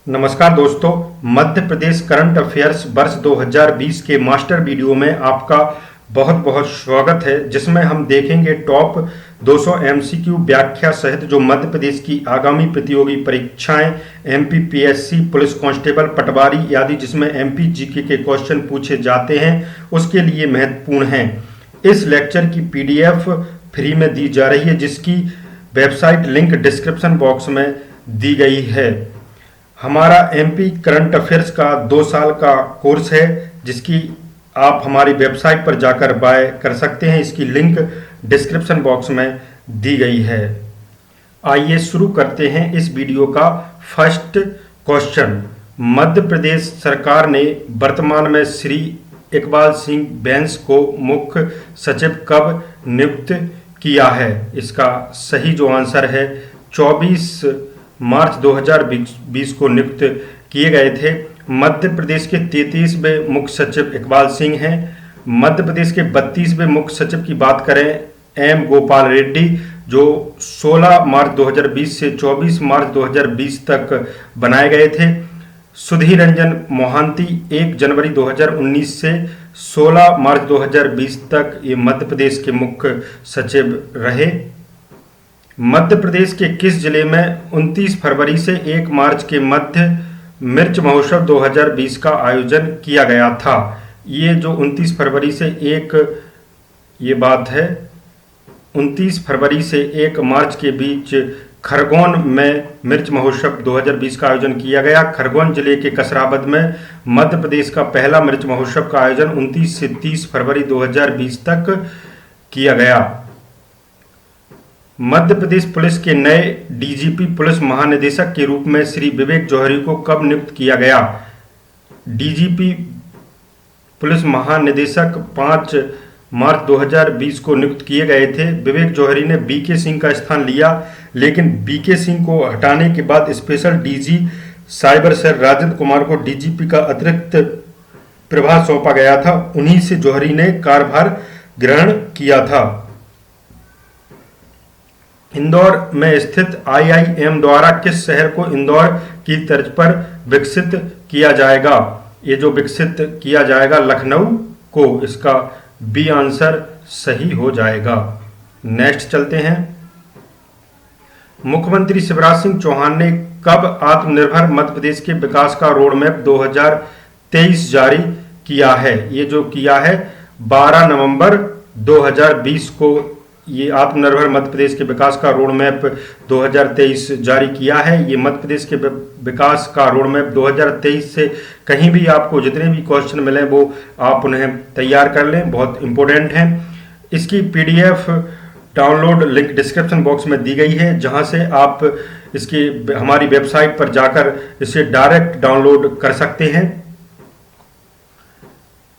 नमस्कार दोस्तों, Madhya Pradesh current affairs वर्ष 2020 के मास्टर वीडियो में आपका बहुत बहुत स्वागत है, जिसमें हम देखेंगे टॉप 200 एमसीक्यू व्याख्या सहित जो मध्य प्रदेश की आगामी प्रतियोगी परीक्षाएं एमपीपीएससी, पुलिस कांस्टेबल, पटवारी आदि जिसमें एमपी जीके के क्वेश्चन पूछे जाते हैं उसके लिए महत्वपूर्ण हैं। इस लेक्चर की पीडीएफ फ्री में दी जा रही है, जिसकी वेबसाइट लिंक डिस्क्रिप्शन बॉक्स में दी गई है। हमारा एमपी करंट अफेयर्स का 2 साल का कोर्स है, जिसकी आप हमारी वेबसाइट पर जाकर बाय कर सकते हैं। इसकी लिंक डिस्क्रिप्शन बॉक्स में दी गई है। आइए शुरू करते हैं इस वीडियो का फर्स्ट क्वेश्चन। मध्य प्रदेश सरकार ने वर्तमान में श्री इकबाल सिंह बैंस को मुख्य सचिव कब नियुक्त किया है? इसका सही जो आंसर है 24 मार्च 2020 को नियुक्त किए गए थे। मध्य प्रदेश के 33वें मुख्य सचिव इकबाल सिंह हैं। मध्य प्रदेश के 32वें मुख्य सचिव की बात करें एम गोपाल रेड्डी, जो 16 मार्च 2020 से 24 मार्च 2020 तक बनाए गए थे। सुधीर रंजन मोहांती 1 जनवरी 2019 से 16 मार्च 2020 तक ये मध्य प्रदेश के मुख्य सचिव रहे। मध्य प्रदेश के किस जिले में 29 फरवरी से 1 मार्च के मध्य मिर्च महोत्सव 2020 का आयोजन किया गया था? ये जो 29 फरवरी से 1 ये बात है 29 फरवरी से 1 मार्च के बीच खरगोन में मिर्च महोत्सव 2020 का आयोजन किया गया। खरगोन जिले के कसराबद में मध्य प्रदेश का पहला मिर्च महोत्सव का आयोजन 29 से 30 फरवरी 2020 तक किया गया। मध्य प्रदेश पुलिस के नए डीजीपी पुलिस महानिदेशक के रूप में श्री विवेक जौहरी को कब नियुक्त किया गया? डीजीपी पुलिस महानिदेशक 5 मार्च 2020 को नियुक्त किए गए थे। विवेक जौहरी ने बीके सिंह का स्थान लिया, लेकिन बीके सिंह को हटाने के बाद special DG cyber cell Rajendra Kumar को डीजीपी का अतिरिक्त प्रभार सौंपा गया था। उन्हीं से जौहरी ने कार्यभार ग्रहण किया था। इंदौर में स्थित आईआईएम द्वारा किस शहर को इंदौर की तर्ज पर विकसित किया जाएगा? ये जो विकसित किया जाएगा लखनऊ को, इसका बी आंसर सही हो जाएगा। नेक्स्ट चलते हैं। मुख्यमंत्री शिवराज सिंह चौहान ने कब आत्मनिर्भर मध्य प्रदेश के विकास का रोड मैप 2023 जारी किया है? ये जो किया है 12 नवंबर 2020 को ये आत्मनिर्भर मध्य प्रदेश के विकास का रोड मैप 2023 जारी किया है। ये मध्य प्रदेश के विकास का रोड मैप 2023 से कहीं भी आपको जितने भी क्वेश्चन मिले वो आप उन्हें तैयार कर लें, बहुत इंपॉर्टेंट हैं। इसकी PDF download link description box में दी गई है, जहां से आप इसकी हमारी वेबसाइट पर जाकर इसे डायरेक्ट डाउनलोड कर सकते हैं।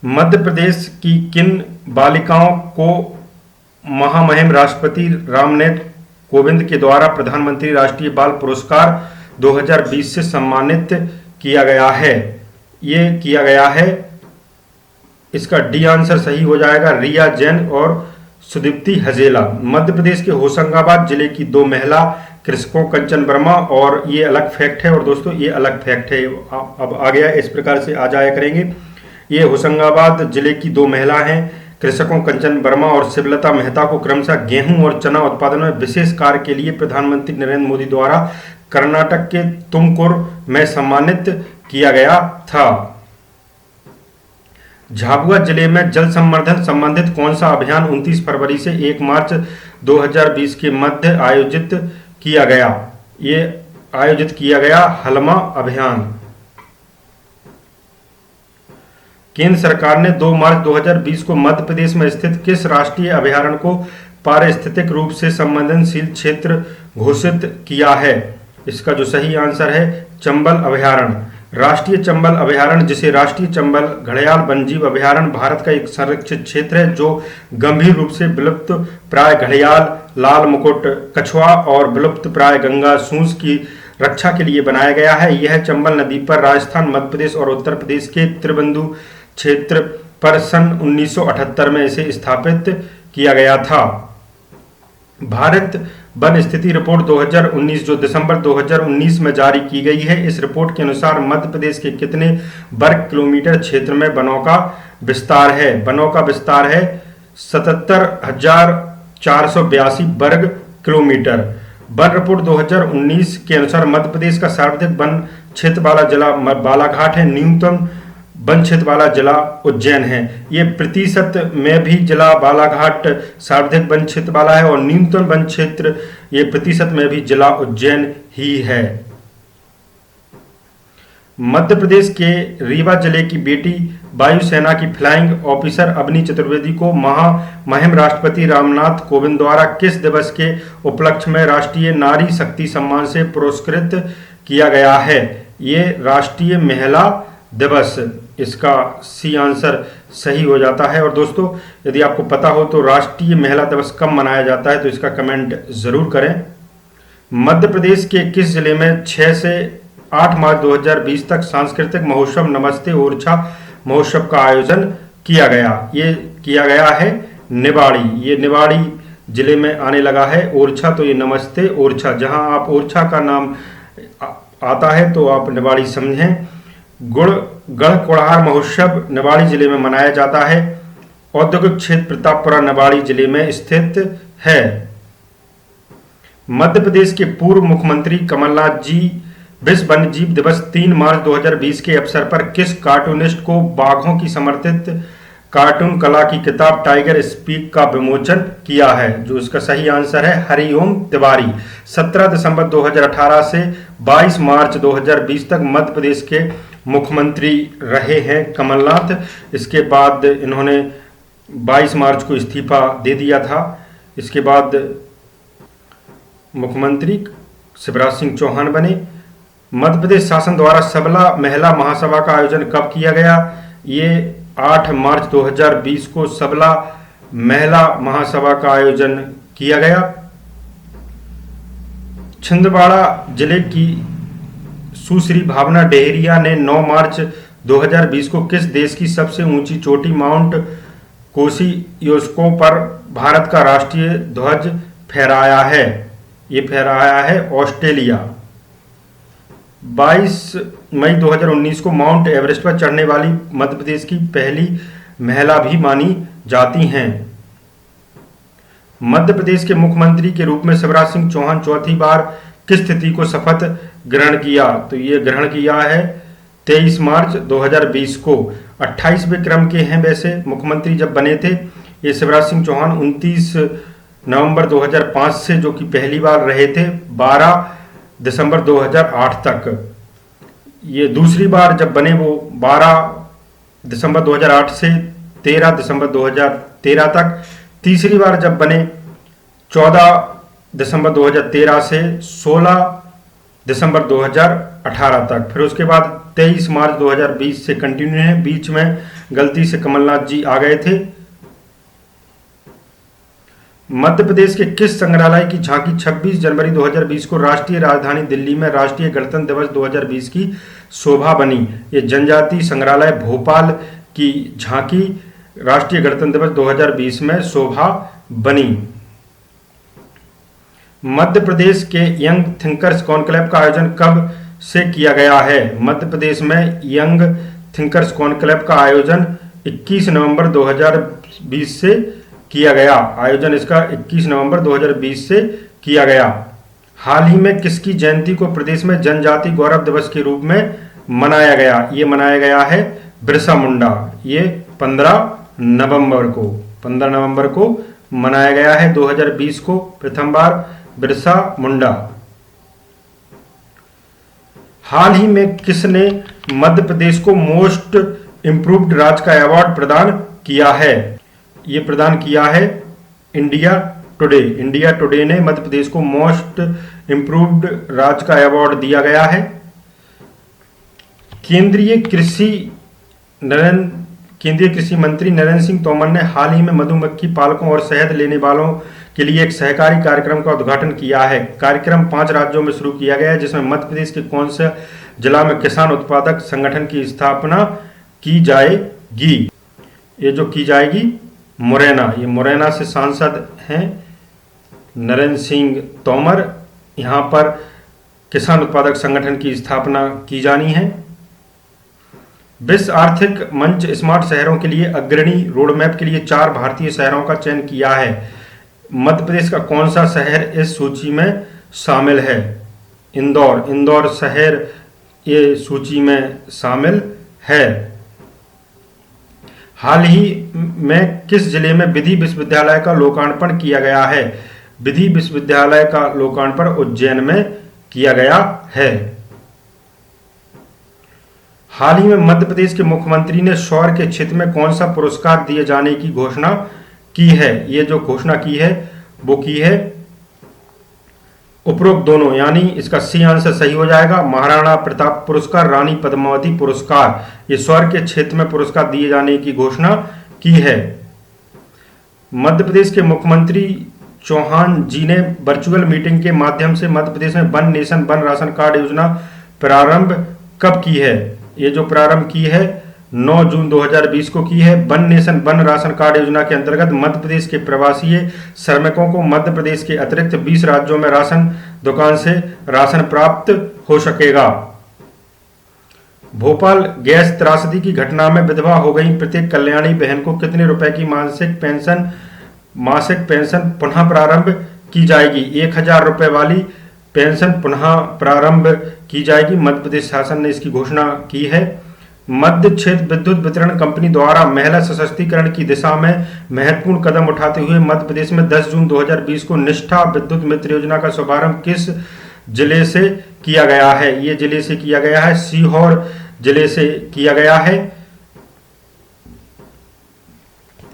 मध्य प्रदेश की किन बालिकाओं को महामहिम राष्ट्रपति रामनाथ कोविंद के द्वारा प्रधानमंत्री राष्ट्रीय बाल पुरस्कार 2020 से सम्मानित किया गया है? ये किया गया है, इसका डी आंसर सही हो जाएगा। रिया जैन और सुदीप्ति हजेला। मध्य प्रदेश के होशंगाबाद जिले की 2 महिला कृषकों कंचन वर्मा, और ये अलग फैक्ट है, और दोस्तों ये अलग फैक्ट है, अब आ गया, इस प्रकार से आ जाया करेंगे। ये होशंगाबाद जिले की 2 महिला हैं कृषकों कंचन वर्मा और शिवलता मेहता को क्रमशः गेहूं और चना उत्पादन में विशेष कार्य के लिए प्रधानमंत्री नरेंद्र मोदी द्वारा कर्नाटक के तुमकुर में सम्मानित किया गया था। झाबुआ जिले में जल संवर्धन संबंधित कौन सा अभियान 29 फरवरी से 1 मार्च 2020 के मध्य आयोजित किया गया? ये आयोजित किया गया हलमा अभियान। केंद्र सरकार ने 2 मार्च 2020 को मध्य प्रदेश में स्थित किस राष्ट्रीय अभयारण्य को पारिस्थितिक रूप से संवेदनशील क्षेत्र घोषित किया है? इसका जो सही आंसर है चंबल अभयारण्य। राष्ट्रीय चंबल अभयारण्य, जिसे राष्ट्रीय चंबल घड़ियाल वन्यजीव अभयारण्य भारत का एक संरक्षित क्षेत्र है, जो गंभीर रूप से विलुप्त प्राय घड़ियाल, लाल मुकुट कछुआ और विलुप्त प्राय गंगा सूंस की रक्षा के लिए बनाया गया है। यह चंबल नदी पर राजस्थान, मध्य प्रदेश और उत्तर प्रदेश के त्रिबिंदु क्षेत्र पर सन 1978 में इसे स्थापित किया गया था। भारत वन स्थिति रिपोर्ट 2019 जो दिसंबर 2019 में जारी की गई है। इस रिपोर्ट के अनुसार मध्य प्रदेश के कितने वर्ग किलोमीटर क्षेत्र में वनों का विस्तार है? वनों का विस्तार है 77,482 वर्ग किलोमीटर। वन रिपोर्ट 2019 के अनुसार मध्य प्रदेश का सर्वाधिक वन क्षेत्र वाला जिला बालाघाट है। न्यूनतम वन क्षेत्र वाला जिला उज्जैन है। ये प्रतिशत में भी जिला बालाघाट सर्वाधिक वन क्षेत्र वाला है और न्यूनतम वन क्षेत्र ये प्रतिशत में भी जिला उज्जैन ही है। मध्य प्रदेश के रीवा जिले की बेटी वायुसेना की फ्लाइंग ऑफिसर अवनी चतुर्वेदी को महामहिम राष्ट्रपति रामनाथ कोविंद द्वारा किस दिवस के उपलक्ष्य में राष्ट्रीय नारी शक्ति सम्मान से पुरस्कृत किया गया है? ये राष्ट्रीय महिला दिवस, इसका सी आंसर सही हो जाता है। और दोस्तों, यदि आपको पता हो तो राष्ट्रीय महिला दिवस कब मनाया जाता है तो इसका कमेंट जरूर करें। मध्य प्रदेश के किस जिले में 6 से 8 मार्च 2020 तक सांस्कृतिक महोत्सव नमस्ते ओरछा महोत्सव का आयोजन किया गया? ये किया गया है निवाड़ी। ये निवाड़ी जिले में आने लगा है ओरछा, तो ये नमस्ते ओरछा, जहां आप ओरछा का नाम आता है तो आप निवाड़ी समझें। गढ़ कोड़ार महोत्सव निवाड़ी जिले में मनाया जाता है। औद्योगिक क्षेत्र प्रतापपुरा निवाड़ी जिले में स्थित है। मध्य प्रदेश के पूर्व मुख्यमंत्री कमलनाथ जी विश्व वन्यजीव दिवस 3 मार्च 2020 के अवसर पर किस कार्टूनिस्ट को बाघों की समर्थित कार्टून कला की किताब टाइगर स्पीक का विमोचन किया है? जो इसका सही आंसर है हरिओम तिवारी। 17 दिसंबर 2018 से 22 मार्च 2020 तक मध्य प्रदेश के मुख्यमंत्री रहे हैं कमलनाथ। इसके बाद इन्होंने 22 मार्च को इस्तीफा दे दिया था। इसके बाद मुख्यमंत्री शिवराज सिंह चौहान बने। मध्य प्रदेश शासन द्वारा सबला महिला महासभा का आयोजन कब किया गया? ये 8 मार्च 2020 को सबला महिला महासभा का आयोजन किया गया। छिंदवाड़ा जिले की सुश्री भावना डेहरिया ने 9 मार्च 2020 को किस देश की सबसे ऊंची चोटी माउंट कोसियोस्को पर भारत का राष्ट्रीय ध्वज फहराया है? ये फहराया है ऑस्ट्रेलिया। 22 मई 2019 को माउंट एवरेस्ट पर चढ़ने वाली मध्य प्रदेश की पहली महिला भी मानी जाती हैं। मध्य प्रदेश के मुख्यमंत्री के रूप में शिवराज सिंह चौहान चौथी बार किस तिथि को शपथ ग्रहण किया? तो ये ग्रहण किया है 23 मार्च 2020 को। 28वें क्रम के हैं वैसे मुख्यमंत्री जब बने थे ये शिवराज सिंह चौहान 29 नवंबर 2005 से, जो कि पहली बार रहे थे 12 दिसंबर 2008 तक। ये दूसरी बार जब बने वो 12 दिसंबर 2008 से 13 दिसंबर 2013 तक। तीसरी बार जब बने 14 दिसंबर 2013 से 16 दिसंबर 2018 तक। फिर उसके बाद 23 मार्च 2020 से कंटिन्यू है। बीच में गलती से कमलनाथ जी आ गए थे। मध्य प्रदेश के किस संग्रहालय की झांकी 26 जनवरी 2020 को राष्ट्रीय राजधानी दिल्ली में राष्ट्रीय गणतंत्र दिवस 2020 की शोभा बनी? ये जनजातीय संग्रहालय भोपाल की झांकी राष्ट्रीय गणतंत्र दिवस 2020 में शोभा बनी। मध्य प्रदेश के यंग थिंकर्स कॉन्क्लेव का आयोजन कब से किया गया है? मध्य प्रदेश में यंग थिंकर्स कॉन्क्लेव का आयोजन 21 नवंबर 2020 से किया गया। आयोजन इसका 21 नवंबर 2020 से किया गया। हाल ही में किसकी जयंती को प्रदेश में जनजाति गौरव दिवस के रूप में मनाया गया? ये मनाया गया है बिरसा मुंडा। ये 15 नवंबर को मनाया गया है 2020 को प्रथम बार बिरसा मुंडा। हाल ही में किसने मध्य प्रदेश को मोस्ट इंप्रूव्ड राज्य का अवार्ड प्रदान किया है? ये प्रदान किया है इंडिया टुडे। इंडिया टुडे ने मध्य प्रदेश को मोस्ट इंप्रूव्ड राज्य का अवार्ड दिया गया है। केंद्रीय कृषि मंत्री नरेंद्र सिंह तोमर ने हाल ही में मधुमक्खी पालकों और शहद लेने वालों के लिए एक सहकारी कार्यक्रम का उद्घाटन किया है। कार्यक्रम 5 राज्यों में शुरू किया गया है, जिसमें मध्य प्रदेश के कौन से जिला में किसान उत्पादक संगठन की स्थापना की जाएगी? ये जो की जाएगी मुरैना। ये मुरैना से सांसद हैं नरेंद्र सिंह तोमर। यहाँ पर किसान उत्पादक संगठन की स्थापना की जानी है। विश्व आर्थिक मंच स्मार्ट शहरों के लिए अग्रणी रोडमैप के लिए 4 भारतीय शहरों का चयन किया है। मध्य प्रदेश का कौन सा शहर इस सूची में शामिल है? इंदौर। इंदौर शहर ये सूची में शामिल है। हाल ही में किस जिले में विधि विश्वविद्यालय का लोकार्पण किया गया है? विधि विश्वविद्यालय का लोकार्पण उज्जैन में किया गया है। हाल ही में मध्य प्रदेश के मुख्यमंत्री ने सौर के क्षेत्र में कौन सा पुरस्कार दिए जाने की घोषणा की है? ये जो घोषणा की है वो की है उपरोक्त दोनों, यानी इसका सी आंसर सही हो जाएगा। महाराणा प्रताप पुरस्कार, रानी पद्मावती पुरस्कार, ये सौर के क्षेत्र में पुरस्कार दिए जाने की घोषणा की है। मध्य प्रदेश के मुख्यमंत्री चौहान जी ने वर्चुअल मीटिंग के माध्यम से मध्य प्रदेश में one nation one ration card योजना प्रारंभ कब की है? ये जो प्रारंभ की है 9 जून 2020 को की है। One nation one ration card योजना के अंतर्गत मध्य प्रदेश के प्रवासी श्रमिकों को मध्य प्रदेश के अतिरिक्त 20 राज्यों में राशन दुकान से राशन प्राप्त हो सकेगा। भोपाल गैस त्रासदी की घटना में विधवा हो गई प्रत्येक कल्याणी बहन को कितने रुपए की मासिक पेंशन पुनः प्रारंभ की जाएगी? 1000 रुपए वाली पेंशन पुनः प्रारंभ की जाएगी। मध्य प्रदेश शासन ने इसकी घोषणा की है। मध्य क्षेत्र विद्युत वितरण कंपनी द्वारा महिला सशक्तिकरण की दिशा में महत्वपूर्ण कदम उठाते हुए मध्य प्रदेश में 10 जून 2020 को निष्ठा विद्युत मित्र योजना का शुभारंभ किस जिले से किया गया है? ये जिले से किया गया है, सीहोर जिले से किया गया है।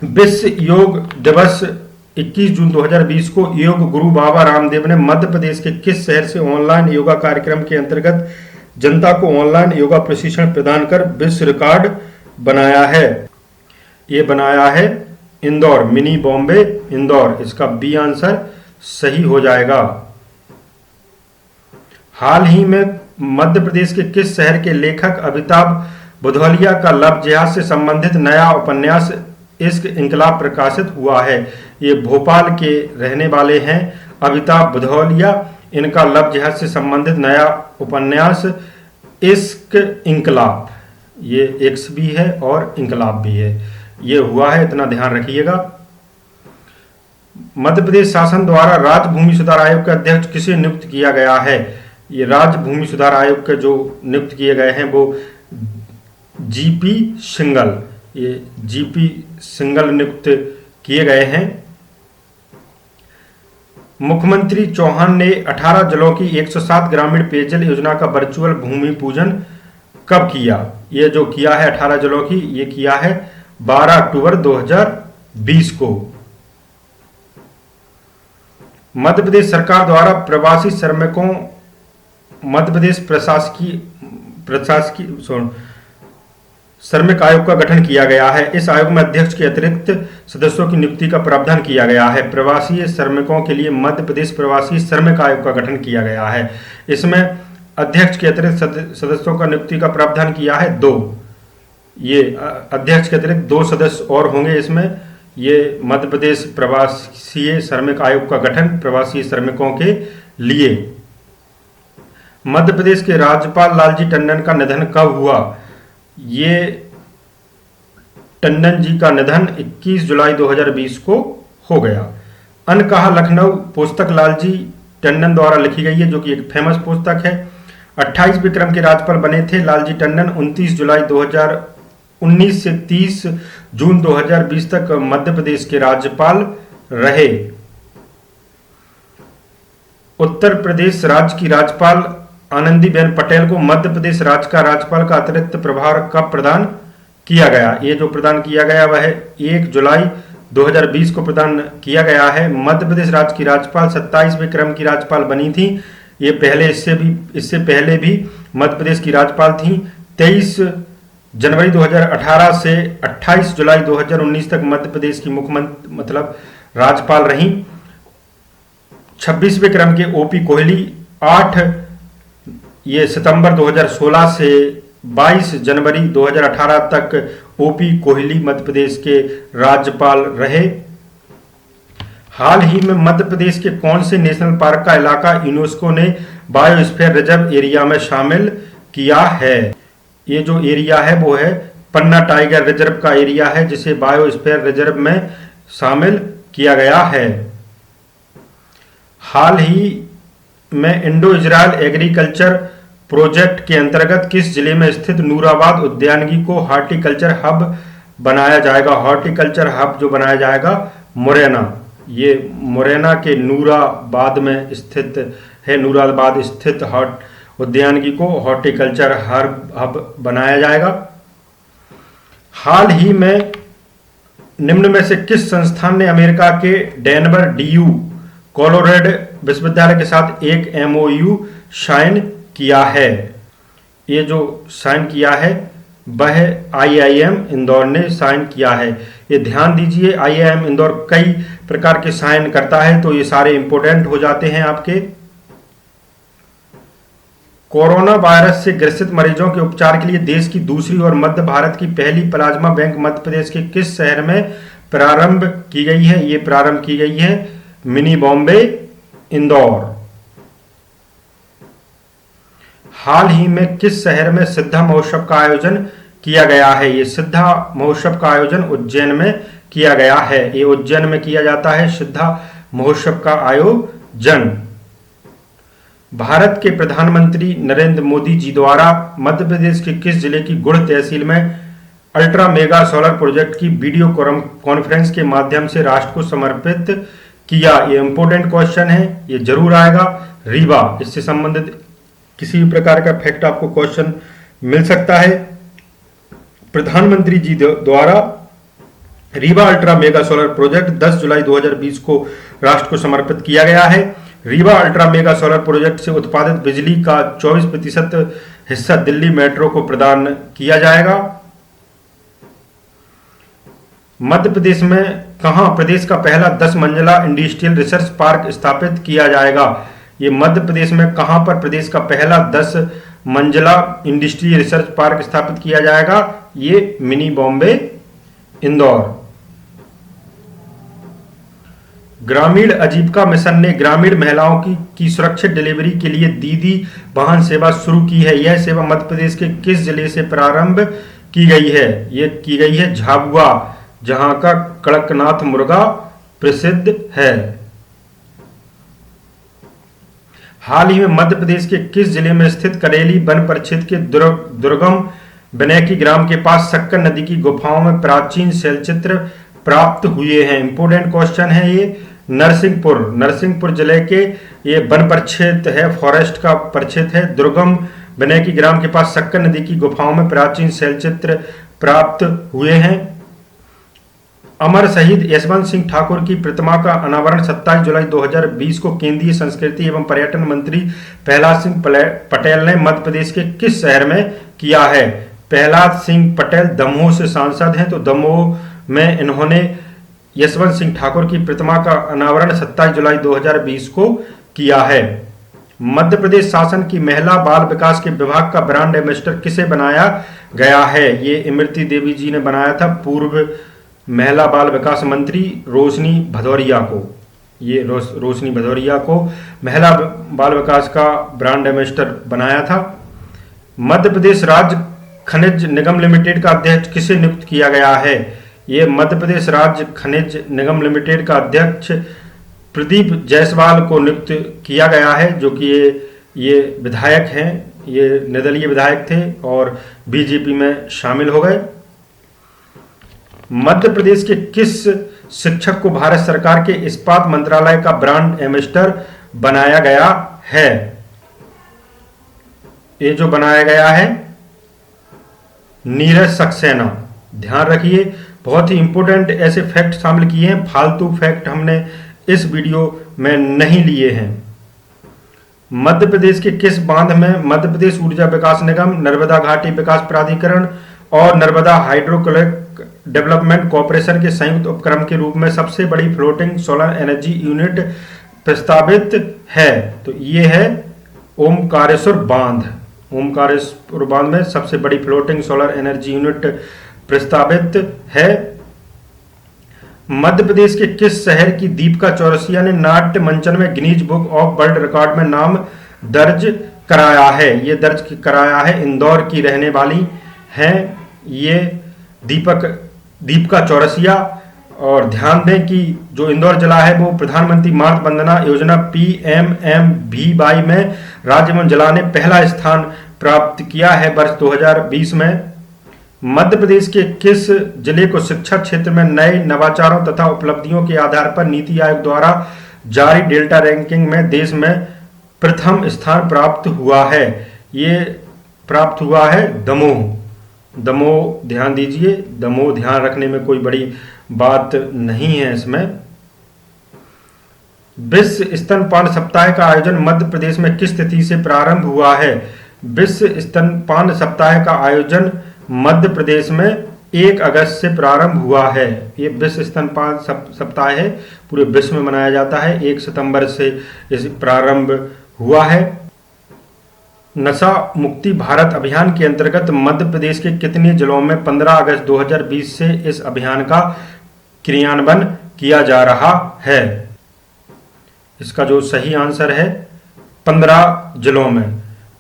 विश्व योग दिवस 21 जून 2020 को योग गुरु बाबा रामदेव ने मध्य प्रदेश के किस शहर से ऑनलाइन योगा कार्यक्रम के अंतर्गत जनता को ऑनलाइन योगा प्रशिक्षण प्रदान कर विश्व रिकॉर्ड बनाया है? ये बनाया है इंदौर, मिनी बॉम्बे इंदौर। इसका बी आंसर सही हो जाएगा। हाल ही में मध्य प्रदेश के किस शहर के लेखक अमिताभ बुधवलिया का लव जिहाद से संबंधित नया उपन्यास इश्क इंकलाब प्रकाशित हुआ है? ये भोपाल के रहने वाले हैं अमिताभ बुधवलिया। इनका लव जिहाद से संबंधित नया उपन्यास इश्क इंकलाब, ये एक्स भी है और इंकलाब भी है, ये हुआ है, इतना ध्यान रखिएगा। मध्य प्रदेश शासन द्वारा राज्य भूमि सुधार आयोग का अध्यक्ष किसे नियुक्त किया गया है? ये राज्य भूमि सुधार आयोग के जो नियुक्त किए गए हैं वो जीपी सिंगल, ये जीपी सिंगल नियुक्त किए गए हैं। मुख्यमंत्री चौहान ने 18 जिलों की 107 ग्रामीण पेयजल योजना का वर्चुअल भूमि पूजन कब किया? ये जो किया है 18 जिलों की, ये किया है 12 अक्टूबर 2020 को। मध्य प्रदेश सरकार द्वारा प्रवासी श्रमिकों मध्य प्रदेश प्रशासकीय श्रमिक आयोग का गठन किया गया है। इस आयोग में अध्यक्ष के अतिरिक्त सदस्यों की नियुक्ति का प्रावधान किया गया है। प्रवासी श्रमिकों के लिए मध्य प्रदेश प्रवासी श्रमिक आयोग का गठन किया गया है। इसमें अध्यक्ष के अतिरिक्त सदस्यों का नियुक्ति का प्रावधान किया है 2। ये अध्यक्ष के अतिरिक्त 2 सदस्य और होंगे इसमें। ये मध्य प्रदेश प्रवासी श्रमिक आयोग का गठन प्रवासी श्रमिकों के लिए। मध्य प्रदेश के राज्यपाल लालजी टंडन का निधन कब हुआ? ये टंडन जी का निधन 21 जुलाई 2020 को हो गया। अनकहा लखनऊ पुस्तक लालजी टंडन द्वारा लिखी गई है, जो कि एक फेमस पुस्तक है। 28वें क्रम के राज्यपाल बने थे लालजी टंडन। 29 जुलाई 2019 से 30 जून 2020 तक मध्य प्रदेश के राज्यपाल रहे। उत्तर प्रदेश राज्य की राज्यपाल आनंदीबेन पटेल को मध्य प्रदेश राज्य का राज्यपाल का अतिरिक्त प्रभार कब प्रदान किया गया? ये जो प्रदान किया गया वह 1 जुलाई 2020 को प्रदान किया गया है। मध्य प्रदेश राज्य की राज्यपाल 27वें क्रम की राज्यपाल बनी थी। ये पहले इससे पहले भी मध्य प्रदेश की राज्यपाल थी। 23 जनवरी 2018 से 28 जुलाई 2019 तक मध्य प्रदेश की मुख्यमंत्री राज्यपाल रहीं। 26वें क्रम के ओपी कोहली 8 सितंबर 2016 से 22 जनवरी 2018 तक ओपी कोहली मध्य प्रदेश के राज्यपाल रहे। हाल ही में मध्य प्रदेश के कौन से नेशनल पार्क का इलाका यूनेस्को ने बायोस्फीयर रिजर्व एरिया में शामिल किया है? ये जो एरिया है वो है पन्ना टाइगर रिजर्व का एरिया है, जिसे बायोस्फीयर रिजर्व में शामिल किया गया है। हाल ही में इंडो इजरायल एग्रीकल्चर प्रोजेक्ट के अंतर्गत किस जिले में स्थित नूराबाद उद्यानिकी को हॉर्टिकल्चर हब बनाया जाएगा? हॉर्टिकल्चर हब जो बनाया जाएगा मुरैना, ये मुरैना के नूराबाद में स्थित है। नूराबाद स्थित उद्यानिकी को हॉर्टिकल्चर हब बनाया जाएगा। हाल ही में निम्न में से किस संस्थान ने अमेरिका के डेनवर डीयू कोलोरेडो विश्वविद्यालय के साथ एक एमओयू साइन किया है? ये जो साइन किया है वह आईआईएम इंदौर ने साइन किया है। ये ध्यान दीजिए, आईआईएम इंदौर कई प्रकार के साइन करता है, तो ये सारे इंपोर्टेंट हो जाते हैं आपके। कोरोना वायरस से ग्रसित मरीजों के उपचार के लिए देश की दूसरी और मध्य भारत की पहली प्लाज्मा बैंक मध्य प्रदेश के किस शहर में प्रारंभ की गई है? ये प्रारंभ की गई है मिनी बॉम्बे इंदौर। हाल ही में किस शहर में सिद्धा महोत्सव का आयोजन किया गया है? ये सिद्धा महोत्सव का आयोजन उज्जैन में किया गया है। ये उज्जैन में किया जाता है सिद्धा महोत्सव का आयोजन। भारत के प्रधानमंत्री नरेंद्र मोदी जी द्वारा मध्य प्रदेश के किस जिले की गुड़ तहसील में अल्ट्रा मेगा सोलर प्रोजेक्ट की वीडियो कॉन्फ्रेंस के माध्यम से राष्ट्र को समर्पित किया? ये इंपोर्टेंट क्वेश्चन है, ये जरूर आएगा। रीवा, इससे संबंधित किसी भी प्रकार का फैक्ट आपको क्वेश्चन मिल सकता है। प्रधानमंत्री जी द्वारा Rewa ultra mega solar project 10 जुलाई 2020 को राष्ट्र को समर्पित किया गया है। Rewa ultra mega solar project से उत्पादित बिजली का 24% हिस्सा दिल्ली मेट्रो को प्रदान किया जाएगा। मध्य प्रदेश में कहां प्रदेश का पहला 10 मंजिला इंडस्ट्रियल रिसर्च पार्क स्थापित किया जाएगा? ये मध्य प्रदेश में कहां पर प्रदेश का पहला 10 मंजिला इंडस्ट्रियल रिसर्च पार्क स्थापित किया जाएगा? ये मिनी बॉम्बे इंदौर। ग्रामीण आजीविका मिशन ने ग्रामीण महिलाओं की सुरक्षित डिलीवरी के लिए दीदी वाहन सेवा शुरू की है। यह सेवा मध्य प्रदेश के किस जिले से प्रारंभ की गई है? ये की गई है झाबुआ, जहां का कड़कनाथ मुर्गा प्रसिद्ध है। हाल ही में मध्य प्रदेश के किस जिले में स्थित करेली वन परिक्षेत्र के दुर्गम बनैकी ग्राम के पास शक्कर नदी की गुफाओं में प्राचीन शैलचित्र प्राप्त हुए हैं? इंपोर्टेंट क्वेश्चन है ये। नरसिंहपुर जिले के ये वन परिक्षेत्र है, फॉरेस्ट का परिक्षेत्र है। दुर्गम बनैकी ग्राम के पास शक्कर नदी की गुफाओं में प्राचीन शैलचित्र प्राप्त हुए हैं। अमर शहीद यशवंत सिंह ठाकुर की प्रतिमा का अनावरण 27 जुलाई 2020 को केंद्रीय संस्कृति एवं पर्यटन मंत्री प्रहलाद सिंह पटेल ने मध्य प्रदेश के किस शहर में किया है? प्रहलाद सिंह पटेल दमोह से सांसद हैं, तो दमोह में इन्होंने यशवंत सिंह ठाकुर की प्रतिमा का अनावरण 27 जुलाई 2020 को किया है। मध्य प्रदेश शासन की महिला बाल विकास के विभाग का ब्रांड एम्बेसडर किसे बनाया गया है? ये इमरती देवी जी ने बनाया था, पूर्व महिला बाल विकास मंत्री रोशनी भदौरिया को। ये रोशनी भदौरिया को महिला बाल विकास का ब्रांड एम्बेसडर बनाया था। मध्य प्रदेश राज्य खनिज निगम लिमिटेड का अध्यक्ष किसे नियुक्त किया गया है? ये मध्य प्रदेश राज्य खनिज निगम लिमिटेड का अध्यक्ष प्रदीप जायसवाल को नियुक्त किया गया है, जो कि ये विधायक हैं, ये निर्दलीय विधायक थे और बीजेपी में शामिल हो गए। मध्य प्रदेश के किस शिक्षक को भारत सरकार के इस्पात मंत्रालय का ब्रांड एम्बेसडर बनाया गया है? ये जो बनाया गया है नीरज सक्सेना। ध्यान रखिए, बहुत ही इंपोर्टेंट ऐसे फैक्ट शामिल किए हैं, फालतू फैक्ट हमने इस वीडियो में नहीं लिए हैं। मध्य प्रदेश के किस बांध में मध्य प्रदेश ऊर्जा विकास निगम, नर्मदा घाटी विकास प्राधिकरण और नर्मदा हाइड्रोइलेक्ट्रिक डेवलपमेंट कॉर्पोरेशन के संयुक्त उपक्रम के रूप में सबसे बड़ी फ्लोटिंग सोलर एनर्जी यूनिट प्रस्तावित है? तो ये है ओमकारेश्वर बांध। ओमकारेश्वर बांध में सबसे बड़ी फ्लोटिंग सोलर एनर्जी यूनिट प्रस्तावित है। मध्य प्रदेश के किस शहर की दीपिका चौरसिया ने नाट्य मंचन में Guinness book of world record में नाम दर्ज कराया है? ये दर्ज कराया है, इंदौर की रहने वाली हैं ये दीपिका चौरसिया। और ध्यान दें कि जो इंदौर जिला है वो प्रधानमंत्री मातृ वंदना योजना PMMVY में राज्य एवं जिला ने पहला स्थान प्राप्त किया है वर्ष 2020 में। मध्य प्रदेश के किस जिले को शिक्षा क्षेत्र में नए नवाचारों तथा उपलब्धियों के आधार पर नीति आयोग द्वारा जारी डेल्टा रैंकिंग में देश में प्रथम स्थान प्राप्त हुआ है? ये प्राप्त हुआ है दमोह। दमोह ध्यान दीजिए, दमोह ध्यान रखने में कोई बड़ी बात नहीं है इसमें। विश्व स्तनपान सप्ताह का आयोजन मध्य प्रदेश में किस तिथि से प्रारंभ हुआ है? विश्व स्तनपान सप्ताह का आयोजन मध्य प्रदेश में 1 अगस्त से प्रारंभ हुआ है। ये विश्व स्तनपान सप्ताह है, पूरे विश्व में मनाया जाता है। 1 सितंबर से इस प्रारंभ हुआ है। नशा मुक्ति भारत अभियान के अंतर्गत मध्य प्रदेश के कितने जिलों में 15 अगस्त 2020 से इस अभियान का क्रियान्वयन किया जा रहा है? इसका जो सही आंसर है 15 जिलों में।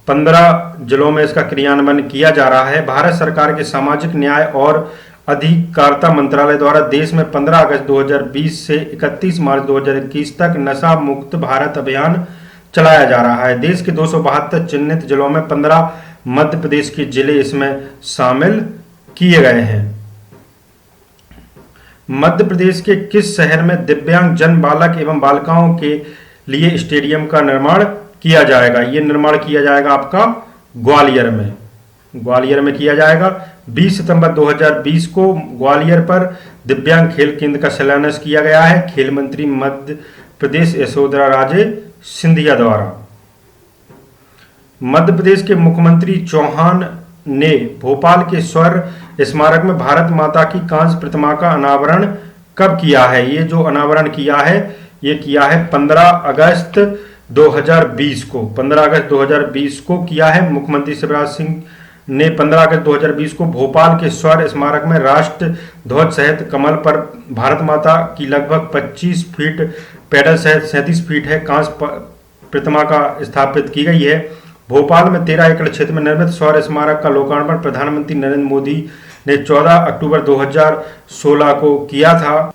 15 जिलों में इसका क्रियान्वयन किया जा रहा है। भारत सरकार के सामाजिक न्याय और अधिकारिता मंत्रालय द्वारा देश में 15 अगस्त 2020 से 31 मार्च 2021 तक नशा मुक्त भारत अभियान चलाया जा रहा है। देश के 272 चिन्हित जिलों में 15 मध्य प्रदेश के जिले इसमें शामिल किए गए हैं। मध्य प्रदेश के किस शहर में दिव्यांग जन बालक एवं बालिकाओं के लिए स्टेडियम का निर्माण किया जाएगा? ये निर्माण किया जाएगा आपका ग्वालियर में। ग्वालियर में किया जाएगा। 20 सितंबर 2020 को ग्वालियर पर दिव्यांग खेल केंद्र का शिलान्यास किया गया है खेल मंत्री मध्य प्रदेश यशोधरा राजे सिंधिया द्वारा। मध्य प्रदेश के मुख्यमंत्री चौहान ने भोपाल के स्वर्ण स्मारक में भारत माता की कांस्य प्रतिमा का अनावरण कब किया है? ये जो अनावरण किया है ये किया है 15 अगस्त 2020 को। 15 अगस्त 2020 को किया है। मुख्यमंत्री शिवराज सिंह ने 15 अगस्त 2020 को भोपाल के स्वर्ण स्मारक में राष्ट्र ध्वज सहित कमल पर भारत माता की लगभग 25 फीट पैदल सहित 37 फीट है कांस्य प्रतिमा का स्थापित की गई है। भोपाल में 13 एकड़ क्षेत्र में निर्मित स्वर्ण स्मारक का लोकार्पण प्रधानमंत्री नरेंद्र मोदी ने 14 अक्टूबर 2016 को किया था।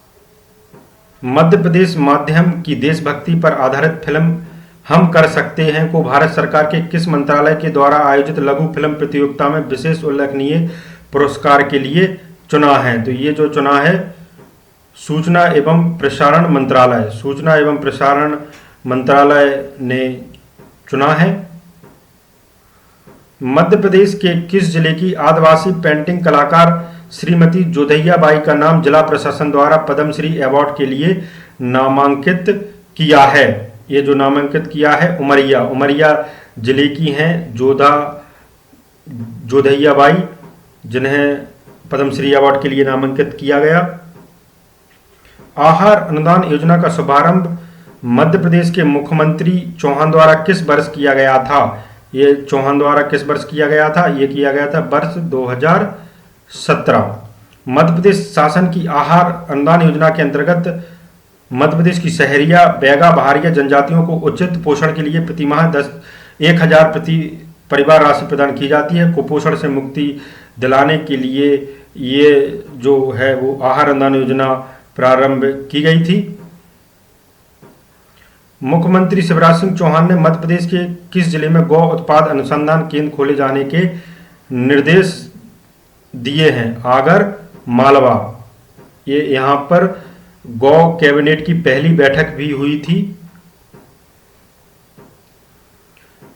मध्य प्रदेश माध्यम की देशभक्ति पर आधारित फिल्म हम कर सकते हैं को भारत सरकार के किस मंत्रालय के द्वारा आयोजित लघु फिल्म प्रतियोगिता में विशेष उल्लेखनीय पुरस्कार के लिए चुना है? तो ये जो चुना है सूचना एवं प्रसारण मंत्रालय, सूचना एवं प्रसारण मंत्रालय ने चुना है। मध्य प्रदेश के किस जिले की आदिवासी पेंटिंग कलाकार श्रीमती जोधैया बाई का नाम जिला प्रशासन द्वारा पद्मश्री अवार्ड के लिए नामांकित किया है? ये जो नामांकित किया है उमरिया जिले की हैं जोधैया बाई, जिन्हें पद्मश्री अवार्ड के लिए नामांकित किया गया। आहार अनुदान योजना का शुभारंभ मध्य प्रदेश के मुख्यमंत्री चौहान द्वारा किस वर्ष किया गया था? ये चौहान द्वारा किस वर्ष किया गया था? ये किया गया था वर्ष 2017। मध्य प्रदेश शासन की आहार अनुदान योजना के अंतर्गत मध्य प्रदेश की शहरिया बैगा बहारिया जनजातियों को उचित पोषण के लिए प्रतिमाह 1000 प्रति परिवार राशि प्रदान की जाती है। कुपोषण से मुक्ति दिलाने के लिए ये जो है वो आहार अनुदान योजना प्रारंभ की गई थी। मुख्यमंत्री शिवराज सिंह चौहान ने मध्य प्रदेश के किस जिले में गौ उत्पाद अनुसंधान केंद्र खोले जाने के निर्देश दिए हैं? आगर मालवा। ये यहाँ पर गौ कैबिनेट की पहली बैठक भी हुई थी।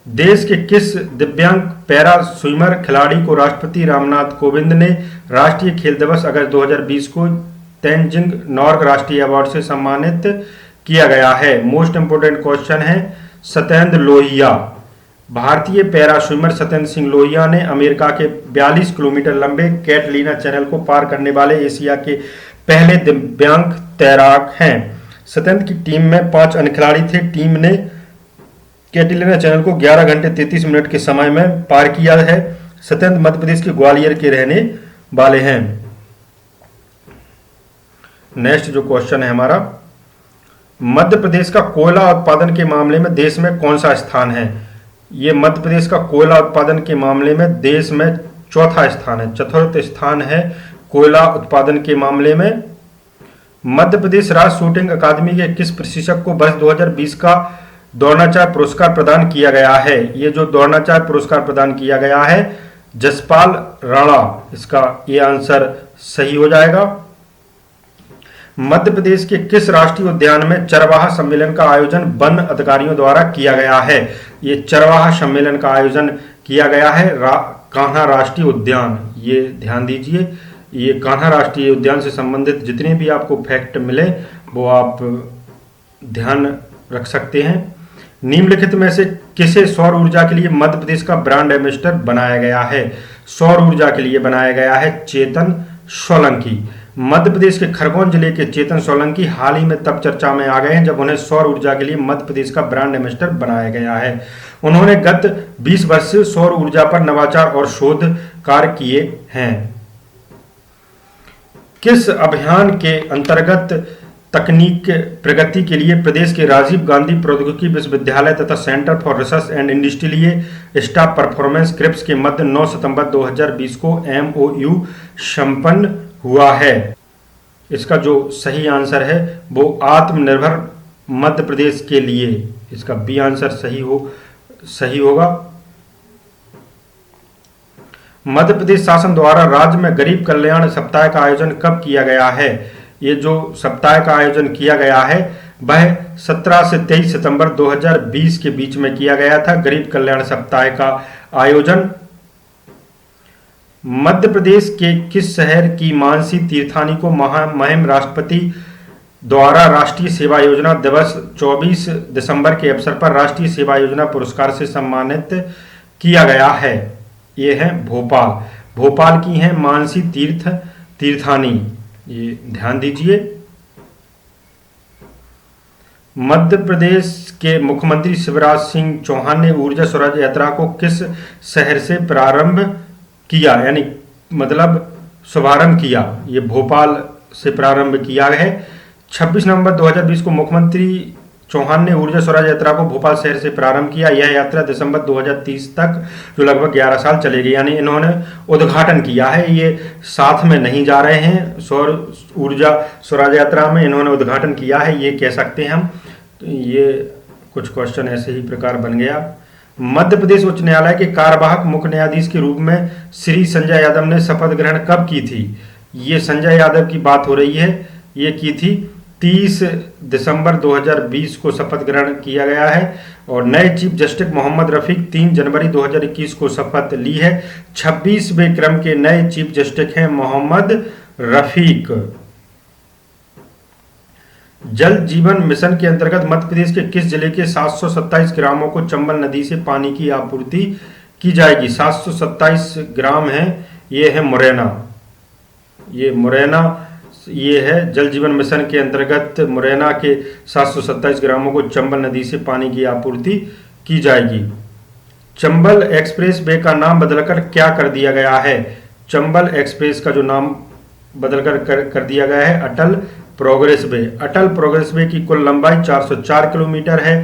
देश के किस दिव्यांग पैरा स्विमर खिलाड़ी को राष्ट्रपति रामनाथ कोविंद ने राष्ट्रीय खेल दिवस अगस्त 2020 को तेंजिंग नॉर्ग राष्ट्रीय अवार्ड से सम्मानित किया गया है? मोस्ट इंपोर्टेंट क्वेश्चन है सत्येंद्र लोहिया। भारतीय पैरा स्विमर सत्येंद्र सिंह लोहिया ने अमेरिका के 42 किलोमीटर लंबे कैटलीना चैनल को पार करने वाले एशिया के पहले दिव्यांग तैराक हैं। सत्येंद्र की टीम में 5 अन्य खिलाड़ी थे। टीम ने कैटलीना चैनल को 11 घंटे 33 मिनट के समय में पार किया है। सत्येंद्र मध्य प्रदेश के ग्वालियर के रहने वाले हैं। नेक्स्ट जो क्वेश्चन है हमारा, मध्य प्रदेश का कोयला उत्पादन के मामले में देश में कौन सा स्थान है? ये मध्य प्रदेश का कोयला उत्पादन के मामले में देश में चौथा स्थान है, चतुर्थ स्थान है कोयला उत्पादन के मामले में। मध्य प्रदेश राज्य शूटिंग अकादमी के किस प्रशिक्षक को वर्ष 2020 का द्रोणाचार्य पुरस्कार प्रदान किया गया है? ये जो द्रोणाचार्य पुरस्कार प्रदान किया गया है जसपाल राणा, इसका ये आंसर सही हो जाएगा। मध्य प्रदेश के किस राष्ट्रीय उद्यान में चरवाहा सम्मेलन का आयोजन वन अधिकारियों द्वारा किया गया है? ये चरवाहा सम्मेलन का आयोजन किया गया है कान्हा राष्ट्रीय उद्यान। ये ध्यान दीजिए, ये कान्हा राष्ट्रीय उद्यान से संबंधित जितने भी आपको फैक्ट मिले वो आप ध्यान रख सकते हैं। निम्नलिखित में से किसे सौर ऊर्जा के लिए मध्य प्रदेश का ब्रांड एम्बेसडर बनाया गया है? सौर ऊर्जा के लिए बनाया गया है चेतन सोलंकी। मध्य प्रदेश के खरगोन जिले के चेतन सोलंकी हाल ही में तब चर्चा में आ गए हैं जब उन्हें सौर ऊर्जा के लिए मध्य प्रदेश का ब्रांड एम्बेसडर बनाया गया है। उन्होंने गत 20 वर्ष से सौर ऊर्जा पर नवाचार और शोध कार्य किए हैं। किस अभियान के अंतर्गत तकनीक प्रगति के लिए प्रदेश के राजीव गांधी प्रौद्योगिकी विश्वविद्यालय तथा centre for research and industrial staff performance क्रिप्स के मध्य 9 सितंबर 2020 को MOU संपन्न हुआ है? इसका जो सही आंसर है वो आत्मनिर्भर मध्य प्रदेश के लिए, इसका बी आंसर सही होगा। मध्य प्रदेश शासन द्वारा राज्य में गरीब कल्याण सप्ताह का आयोजन कब किया गया है? ये जो सप्ताह का आयोजन किया गया है वह 17 से 23 सितंबर 2020 के बीच में किया गया था। गरीब कल्याण सप्ताह का आयोजन मध्य प्रदेश के किस शहर की मानसी तीर्थानी को मुहिम राष्ट्रपति द्वारा राष्ट्रीय सेवा योजना दिवस 24 दिसंबर के अवसर पर राष्ट्रीय सेवा योजना पुरस्कार से सम्मानित किया गया है? ये है भोपाल की हैं मानसी तीर्थानी, ये ध्यान दीजिए। मध्य प्रदेश के मुख्यमंत्री शिवराज सिंह चौहान ने ऊर्जा स्वराज यात्रा को किस शहर से प्रारंभ किया, यानी मतलब शुभारंभ किया? ये भोपाल से प्रारंभ किया है। 26 नवंबर 2020 को मुख्यमंत्री चौहान ने ऊर्जा स्वराज यात्रा को भोपाल शहर से प्रारंभ किया। यह यात्रा दिसंबर 2030 तक जो लगभग 11 साल चलेगी, यानी इन्होंने उद्घाटन किया है। ये साथ में नहीं जा रहे हैं सौर ऊर्जा स्वराज यात्रा में, इन्होंने उद्घाटन किया है, ये कह सकते हैं हम। ये कुछ क्वेश्चन ऐसे ही प्रकार बन गया। मध्य प्रदेश उच्च न्यायालय के कार्यवाहक मुख्य न्यायाधीश के रूप में श्री संजय यादव ने शपथ ग्रहण कब की थी? ये संजय यादव की बात हो रही है, ये की थी 30 दिसंबर 2020 को शपथ ग्रहण किया गया है। और नए चीफ जस्टिस मोहम्मद रफीक 3 जनवरी 2021 को शपथ ली है। 26वें क्रम के नए चीफ जस्टिस हैं मोहम्मद रफीक। जल जीवन मिशन के अंतर्गत मध्य प्रदेश के किस जिले के 727 ग्रामों को चंबल नदी से पानी की आपूर्ति की जाएगी? 727 ग्राम है, ये है मुरैना। ये है जल जीवन मिशन के अंतर्गत मुरैना के 727 ग्रामों को चंबल नदी से पानी की आपूर्ति की जाएगी। चंबल एक्सप्रेस वे का नाम बदलकर क्या कर दिया गया है? चंबल एक्सप्रेस का जो नाम बदलकर कर दिया गया है अटल प्रोग्रेस वे। अटल प्रोग्रेस वे की कुल लंबाई 404 किलोमीटर है,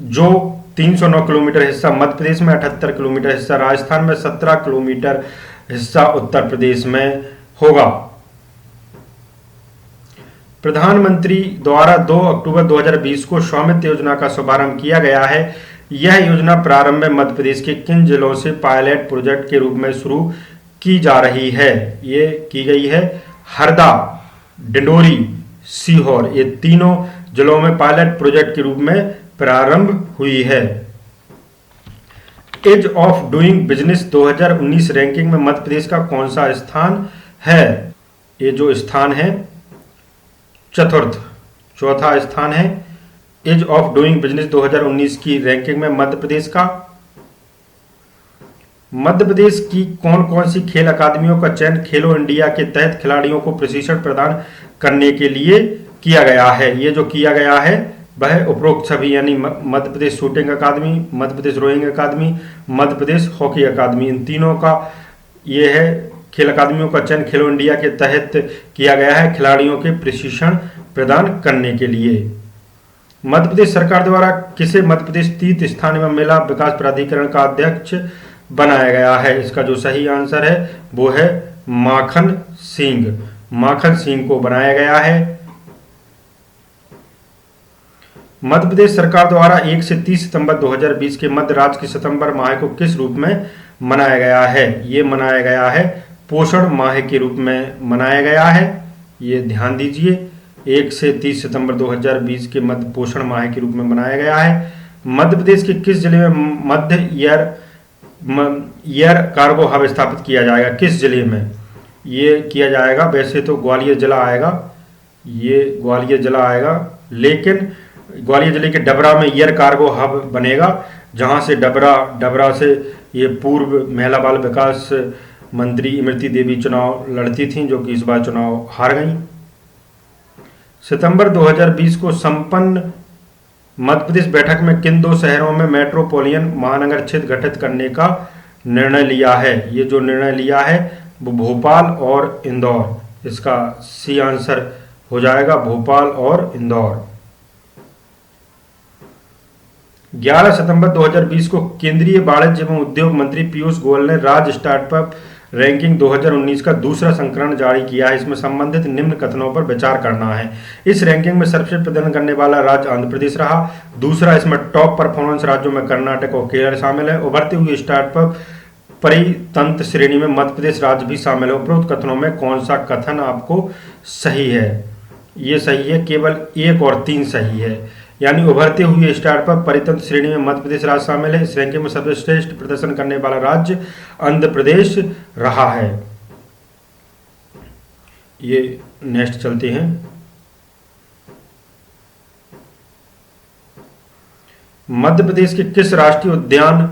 जो 309 किलोमीटर हिस्सा मध्य प्रदेश में, 78 किलोमीटर हिस्सा राजस्थान में, 17 किलोमीटर हिस्सा उत्तर प्रदेश में होगा। प्रधानमंत्री द्वारा 2 अक्टूबर 2020 को स्वामित्व योजना का शुभारंभ किया गया है। यह योजना प्रारंभ में मध्य प्रदेश के किन जिलों से पायलट प्रोजेक्ट के रूप में शुरू की जा रही है? ये की गई है हरदा, डिंडोरी, सीहोर, ये तीनों जिलों में पायलट प्रोजेक्ट के रूप में प्रारंभ हुई है। Ease of doing business 2019 ranking में मध्य प्रदेश का कौन सा स्थान है? ये जो स्थान है चौथा स्थान है। ईज ऑफ डूइंग बिजनेस 2019 की रैंकिंग में मध्य प्रदेश का। मध्य प्रदेश की कौन कौन सी खेल अकादमियों का चयन खेलो इंडिया के तहत खिलाड़ियों को प्रशिक्षण प्रदान करने के लिए किया गया है? ये जो किया गया है वह उपरोक्त सभी, यानी मध्य प्रदेश शूटिंग अकादमी, मध्य प्रदेश रोइंग अकादमी, मध्य प्रदेश हॉकी अकादमी, इन तीनों का ये है खेल अकादमियों का चयन खेलो इंडिया के तहत किया गया है खिलाड़ियों के प्रशिक्षण प्रदान करने के लिए। मध्य प्रदेश सरकार द्वारा किसे मध्य प्रदेश तीर्थ स्थान एवं मेला विकास प्राधिकरण का अध्यक्ष बनाया गया है? इसका जो सही आंसर है वो है माखन सिंह। माखन सिंह को बनाया गया है। मध्य प्रदेश सरकार द्वारा 1 से 30 सितंबर 2020 के मध्य राज्य के सितंबर माह को किस रूप में मनाया गया है? ये मनाया गया है पोषण माह के रूप में मनाया गया है। ये ध्यान दीजिए, 1 से 30 सितंबर 2020 के मध्य पोषण माह के रूप में मनाया गया है। मध्य प्रदेश के किस जिले में मध्य एयर कार्गो हब स्थापित किया जाएगा? किस जिले में ये किया जाएगा? वैसे तो ग्वालियर जिला आएगा, ये ग्वालियर जिला आएगा, लेकिन ग्वालियर जिले के डबरा में एयर कार्गो हब बनेगा, जहां से डबरा से ये पूर्व महिला बाल विकास मंत्री इमरती देवी चुनाव लड़ती थीं, जो कि इस बार चुनाव हार गईं। सितंबर 2020 को संपन्न मध्य प्रदेश बैठक में किन 2 शहरों में मेट्रोपॉलिटन महानगर क्षेत्र गठित करने का निर्णय लिया है? ये जो निर्णय लिया है वो भोपाल और इंदौर। इसका सी आंसर हो जाएगा भोपाल और इंदौर। 11 सितंबर 2020 को केंद्रीय वाणिज्य एवं उद्योग मंत्री पीयूष गोयल ने राज्य स्टार्टअप रैंकिंग 2019 का दूसरा संस्करण जारी किया है। इसमें संबंधित निम्न कथनों पर विचार करना है। इस रैंकिंग में सर्वश्रेष्ठ प्रदर्शन करने वाला राज्य आंध्र प्रदेश रहा। दूसरा, इसमें टॉप परफॉर्मेंस राज्यों में कर्नाटक और केरल शामिल है। उभरते हुए स्टार्टअप परितंत्र श्रेणी में मध्य प्रदेश राज्य भी शामिल है। उपरोक्त कथनों में कौन सा कथन आपको सही है? ये सही है, केवल 1 और 3 सही है। यानी उभरते हुए स्टार्टअप परितंत्र श्रेणी में मध्य प्रदेश राज्य शामिल है। इस रैंकिंग में सर्वश्रेष्ठ प्रदर्शन करने वाला राज्य आंध्र प्रदेश रहा है। ये नेक्स्ट चलते हैं। मध्य प्रदेश के किस राष्ट्रीय उद्यान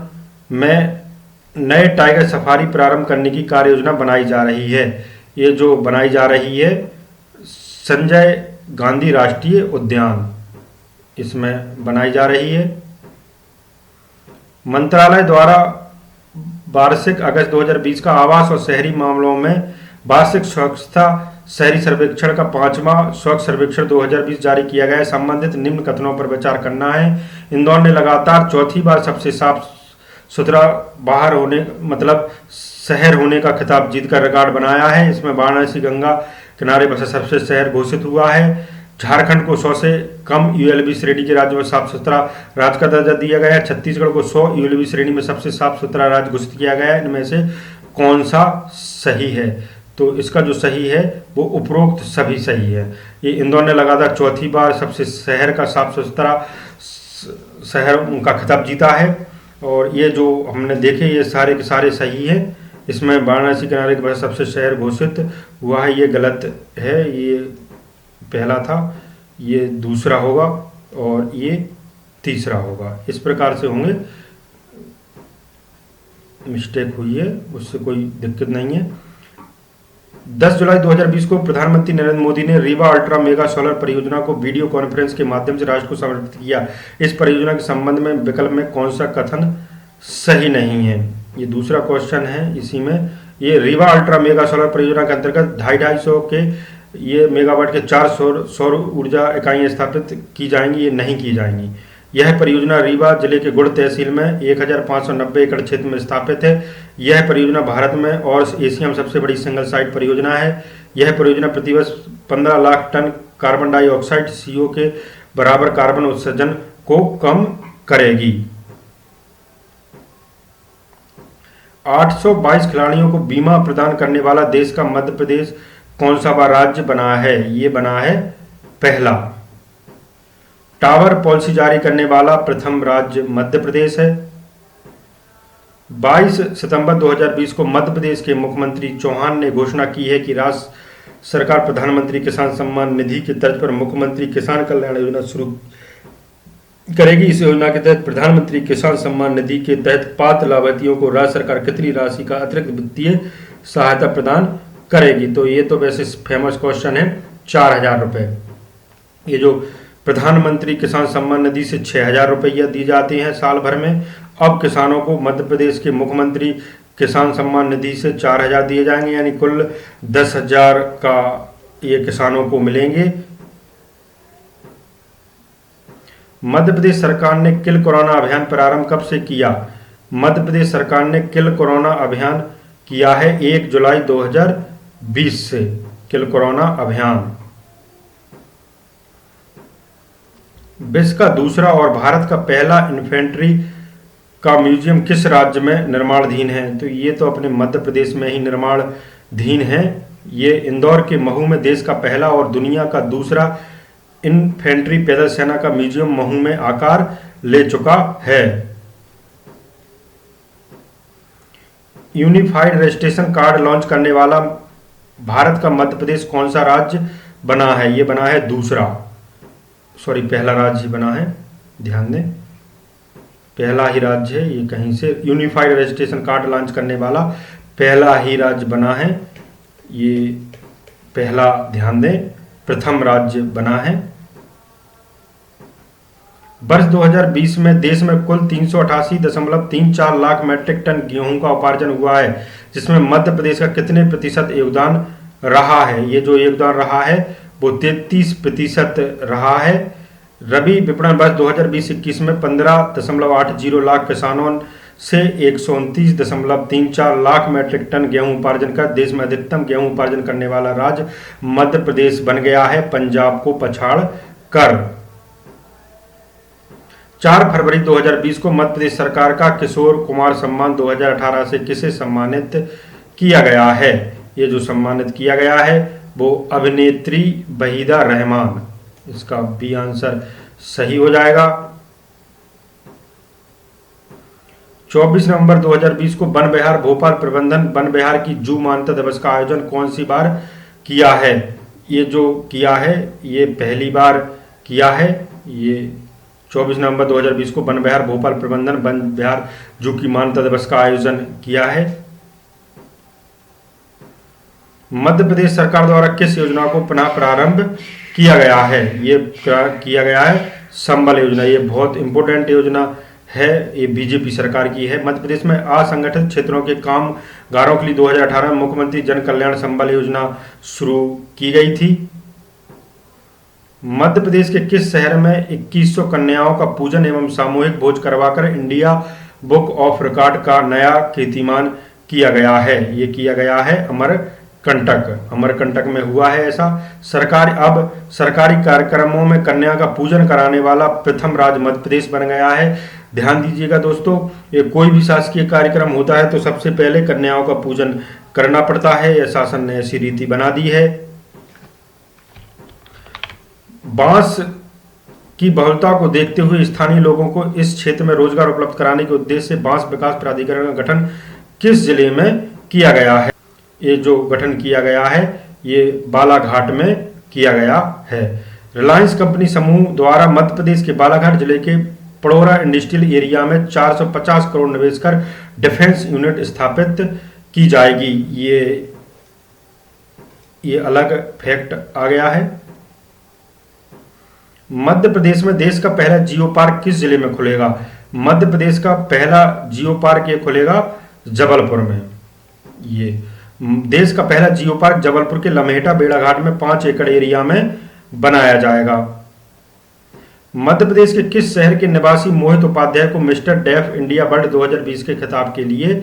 में नए टाइगर सफारी प्रारंभ करने की कार्य योजना बनाई जा रही है? ये जो बनाई जा रही है संजय गांधी राष्ट्रीय उद्यान, इसमें बनाई जा रही है। मंत्रालय द्वारा वार्षिक अगस्त 2020 का आवास और शहरी मामलों में वार्षिक स्वच्छता शहरी सर्वेक्षण का 5वां स्वच्छ सर्वेक्षण 2020 जारी किया गया है। संबंधित निम्न कथनों पर विचार करना है। इंदौर ने लगातार चौथी बार सबसे साफ सुथरा शहर होने का खिताब जीतकर रिकॉर्ड बनाया है। इसमें वाराणसी गंगा किनारे बसा सबसे शहर घोषित हुआ है। झारखंड को 100 से कम यूएलबी श्रेणी के राज्य में साफ सुथरा राज्य का दर्जा दिया गया है। छत्तीसगढ़ को 100 यूएलबी श्रेणी में सबसे साफ सुथरा राज्य घोषित किया गया है। इनमें से कौन सा सही है? तो इसका जो सही है वो उपरोक्त सभी सही है। ये इंदौर ने लगातार चौथी बार सबसे शहर का साफ सुथरा शहर उनका खिताब जीता है। और ये जो हमने देखे ये सारे के सारे सही है। इसमें वाराणसी किनारे के पास सबसे शहर घोषित हुआ है, ये गलत है। ये पहला था, ये दूसरा होगा और ये तीसरा होगा। इस प्रकार से होंगे, मिस्टेक हुई है, उससे कोई दिक्कत नहीं है। 10 जुलाई 2020 को प्रधानमंत्री नरेंद्र मोदी ने रीवा अल्ट्रा मेगा सोलर परियोजना को वीडियो कॉन्फ्रेंस के माध्यम से राष्ट्र को समर्पित किया। इस परियोजना के संबंध में विकल्प में कौन सा कथन सही नहीं है? ये दूसरा क्वेश्चन है। इसी में ये रीवा अल्ट्रा मेगा सोलर परियोजना के अंतर्गत 250 के ये मेगावाट के 4 सौर ऊर्जा इकाइयाँ स्थापित की जाएंगी, ये नहीं की जाएंगी। यह परियोजना रीवा जिले के गुड़ तहसील में 1590 एकड़ क्षेत्र में स्थापित है। यह परियोजना भारत में और एशिया में सबसे बड़ी सिंगल साइट परियोजना है। यह परियोजना प्रतिवर्ष 15 lakh ton carbon dioxide CO के बराबर कार्बन उत्सर्जन को कम करेगी। 822 खिलाड़ियों को बीमा प्रदान करने वाला देश का मध्य प्रदेश कौन सा राज्य बना है? ये बना है पहला। टावर पॉलिसी जारी करने वाला प्रथम राज्य मध्य प्रदेश है। 22 सितंबर 2020 को मध्य प्रदेश के मुख्यमंत्री चौहान ने घोषणा की है कि राज्य सरकार प्रधानमंत्री किसान सम्मान निधि के तर्ज पर मुख्यमंत्री किसान कल्याण योजना शुरू करेगी। इस योजना के तहत प्रधानमंत्री किसान सम्मान निधि के तहत पात्र लाभार्थियों को राज्य सरकार कितनी राशि का अतिरिक्त वित्तीय सहायता प्रदान करेगी? तो ये तो वैसे फेमस क्वेश्चन है, 4000 रुपये। ये जो प्रधानमंत्री किसान सम्मान निधि से 6000 रुपया दी जाती हैं साल भर में। अब किसानों को मध्य प्रदेश के मुख्यमंत्री किसान सम्मान निधि से 4,000 दिए जाएंगे, यानी कुल 10,000 का ये किसानों को मिलेंगे। मध्य प्रदेश सरकार ने किल कोरोना अभियान प्रारंभ कब से किया? मध्य प्रदेश सरकार ने किल कोरोना अभियान किया है 1 जुलाई 2020 से। किल कोरोना अभियान विश्व का दूसरा और भारत का पहला इन्फेंट्री का म्यूजियम किस राज्य में निर्माणाधीन है? तो ये तो अपने मध्य प्रदेश में ही निर्माणाधीन है। ये इंदौर के महू में देश का पहला और दुनिया का दूसरा इन्फेंट्री पैदल सेना का म्यूजियम महू में आकार ले चुका है। यूनिफाइड रजिस्ट्रेशन कार्ड लॉन्च करने वाला भारत का मध्य प्रदेश कौन सा राज्य बना है? ये बना है दूसरा, सॉरी पहला राज्य बना है, ध्यान दें, पहला ही राज्य है ये। कहीं से यूनिफाइड रजिस्ट्रेशन कार्ड लॉन्च करने वाला पहला ही राज्य बना है ये, पहला, ध्यान दें, प्रथम राज्य बना है। वर्ष 2020 में देश में कुल 388.34 लाख मैट्रिक टन गेहूं का उपार्जन हुआ है, जिसमें मध्य प्रदेश का कितने प्रतिशत योगदान रहा है? ये जो योगदान रहा है वो 33% रहा है। रबी विपणन वर्ष 2020-21 में 15.80 लाख किसानों से 129.34 लाख मैट्रिक टन गेहूं उपार्जन कर देश में अधिकतम गेहूं उपार्जन करने वाला राज्य मध्य प्रदेश बन गया है, पंजाब को पछाड़ कर। 4 फरवरी 2020 को मध्य प्रदेश सरकार का किशोर कुमार सम्मान 2018 से किसे सम्मानित किया गया है? ये जो सम्मानित किया गया है वो अभिनेत्री वहीदा रहमान। इसका बी आंसर सही हो जाएगा। 24 नवंबर 2020 को वन विहार भोपाल प्रबंधन वन विहार की जू मान्यता दिवस का आयोजन कौन सी बार किया है? ये जो किया है ये पहली बार किया है। ये 24 नवंबर 2020 को वन विहार भोपाल प्रबंधन वन विहार जू की मान्यता दिवस का आयोजन किया है। मध्य प्रदेश सरकार द्वारा किस योजना को पुनः प्रारंभ किया गया है? ये किया गया है संबल योजना। ये बहुत इंपॉर्टेंट योजना है, ये बीजेपी सरकार की है। मध्य प्रदेश में असंगठित क्षेत्रों के कामगारों के लिए 2018 में मुख्यमंत्री जन कल्याण संबल योजना शुरू की गई थी। मध्य प्रदेश के किस शहर में 2100 कन्याओं का पूजन एवं सामूहिक भोज करवाकर इंडिया बुक ऑफ रिकॉर्ड का नया कीर्तिमान किया गया है? ये किया गया है अमरकंटक में हुआ है ऐसा। सरकारी कार्यक्रमों में कन्या का पूजन कराने वाला प्रथम राज्य मध्य प्रदेश बन गया है। ध्यान दीजिएगा दोस्तों, ये कोई भी शासकीय कार्यक्रम होता है तो सबसे पहले कन्याओं का पूजन करना पड़ता है। यह शासन ने ऐसी रीति बना दी है। बांस की बहुलता को देखते हुए स्थानीय लोगों को इस क्षेत्र में रोजगार उपलब्ध कराने के उद्देश्य से बांस विकास प्राधिकरण का गठन किस जिले में किया गया है? ये जो गठन किया गया है ये बालाघाट में किया गया है। रिलायंस कंपनी समूह द्वारा मध्य प्रदेश के बालाघाट जिले के पड़ोरा इंडस्ट्रियल एरिया में 450 करोड़ निवेश कर डिफेंस यूनिट स्थापित की जाएगी। ये अलग फैक्ट आ गया है। मध्य प्रदेश में देश का पहला जियो पार्क किस जिले में खुलेगा? मध्य प्रदेश का पहला जियो पार्क ये खुलेगा जबलपुर में। ये देश का पहला जियो पार्क जबलपुर के लम्हेटा बेड़ाघाट में 5 एकड़ एरिया में बनाया जाएगा। मध्य प्रदेश के किस शहर के निवासी मोहित उपाध्याय को मिस्टर डेफ इंडिया वर्ल्ड 2020 के खिताब के लिए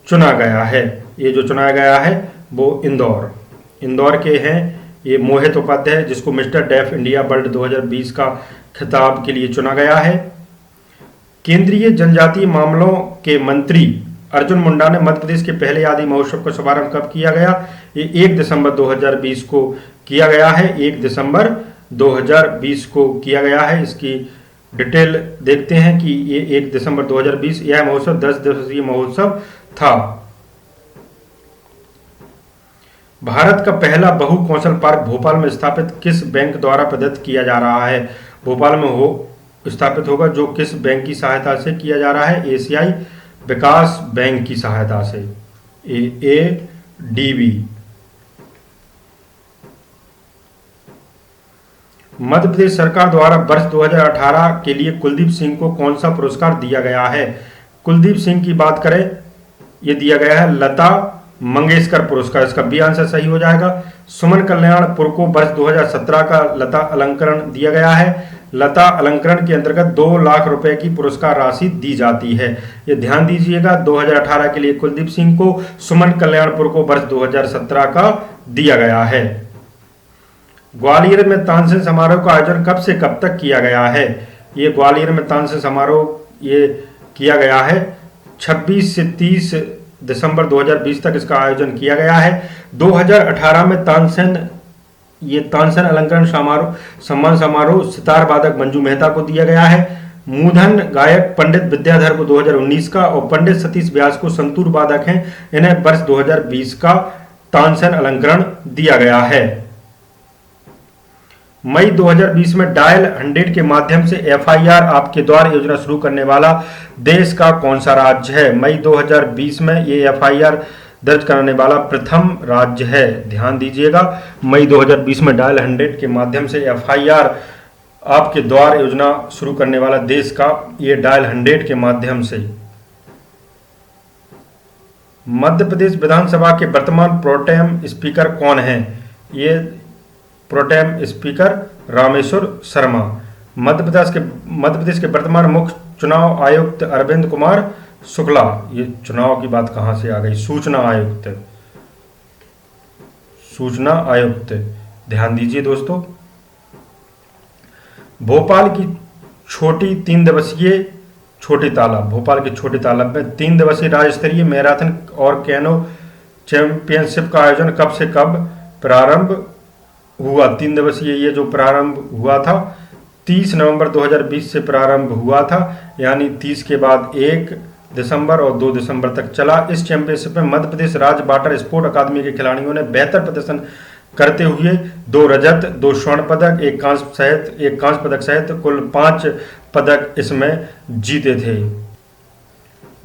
चुना गया है? ये जो चुना गया है वो इंदौर के हैं ये मोहित उपाध्याय, जिसको मिस्टर डेफ इंडिया वर्ल्ड 2020 का खिताब के लिए चुना गया है। केंद्रीय जनजातीय मामलों के मंत्री अर्जुन मुंडा ने मध्य प्रदेश के पहले आदि महोत्सव का शुभारंभ कब किया गया? ये 1 दिसंबर 2020 को किया गया है। 1 दिसंबर 2020 को किया गया है। इसकी डिटेल देखते हैं कि ये 1 दिसंबर 2020 यह महोत्सव 10 दिवसीय महोत्सव था। भारत का पहला बहु कौशल पार्क भोपाल में स्थापित किस बैंक द्वारा प्रदत्त किया जा रहा है? भोपाल में स्थापित होगा जो किस बैंक की सहायता से किया जा रहा है? एशियाई विकास बैंक की सहायता से, ADB। मध्य प्रदेश सरकार द्वारा वर्ष 2018 के लिए कुलदीप सिंह को कौन सा पुरस्कार दिया गया है? कुलदीप सिंह की बात करें ये दिया गया है लता मंगेशकर पुरस्कार, इसका बी आंसर सही हो जाएगा। सुमन कल्याणपुर को वर्ष 2017 का लता अलंकरण दिया गया है। लता अलंकरण के अंतर्गत 2 लाख रुपए की पुरस्कार राशि दी जाती है। ये ध्यान दीजिएगा, 2018 के लिए कुलदीप सिंह को, सुमन कल्याणपुर को वर्ष 2017 का दिया गया है। ग्वालियर में तानसेन समारोह का आयोजन कब से कब तक किया गया है? ये ग्वालियर में तानसेन समारोह ये किया गया है 26 से 30 दिसंबर 2020 तक इसका आयोजन किया गया है। 2018 में तानसेन अलंकरण सम्मान समारोह सितार वादक मंजू मेहता को दिया गया है। मूधन गायक पंडित विद्याधर को 2019 का, और पंडित सतीश व्यास को संतूर वादक हैं, इन्हें वर्ष 2020 का तानसेन अलंकरण दिया गया है। मई 2020 में डायल 100 के माध्यम से FIR आपके द्वार योजना शुरू करने वाला देश का कौन सा राज्य है? मई 2020 में ये FIR दर्ज कराने वाला प्रथम राज्य है। ध्यान दीजिएगा, मई 2020 में डायल 100 के माध्यम से FIR आपके द्वार योजना शुरू करने वाला देश का ये डायल 100 के माध्यम से। मध्य प्रदेश विधानसभा के वर्तमान प्रोटेम स्पीकर कौन है? ये प्रोटेम स्पीकर रामेश्वर शर्मा। मध्य प्रदेश के वर्तमान मुख्य चुनाव आयुक्त अरविंद कुमार शुक्ला। ये चुनाव की बात कहां से आ गई? सूचना आयुक्त। ध्यान दीजिए दोस्तों, भोपाल की छोटी 3 दिवसीय छोटी तालाब, भोपाल के छोटे तालाब में 3 दिवसीय राज्य स्तरीय मैराथन और कैनो चैंपियनशिप का आयोजन कब से कब प्रारंभ हुआ? 3 दिवसीय ये जो प्रारंभ हुआ था 30 नवंबर 2020 से प्रारंभ हुआ था, यानी 30 के बाद 1 दिसंबर और 2 दिसंबर तक चला। इस चैंपियनशिप में मध्य प्रदेश राज्य वाटर स्पोर्ट अकादमी के खिलाड़ियों ने बेहतर प्रदर्शन करते हुए 2 रजत, 2 स्वर्ण पदक, 1 कांस्य पदक सहित कुल 5 पदक इसमें जीते थे।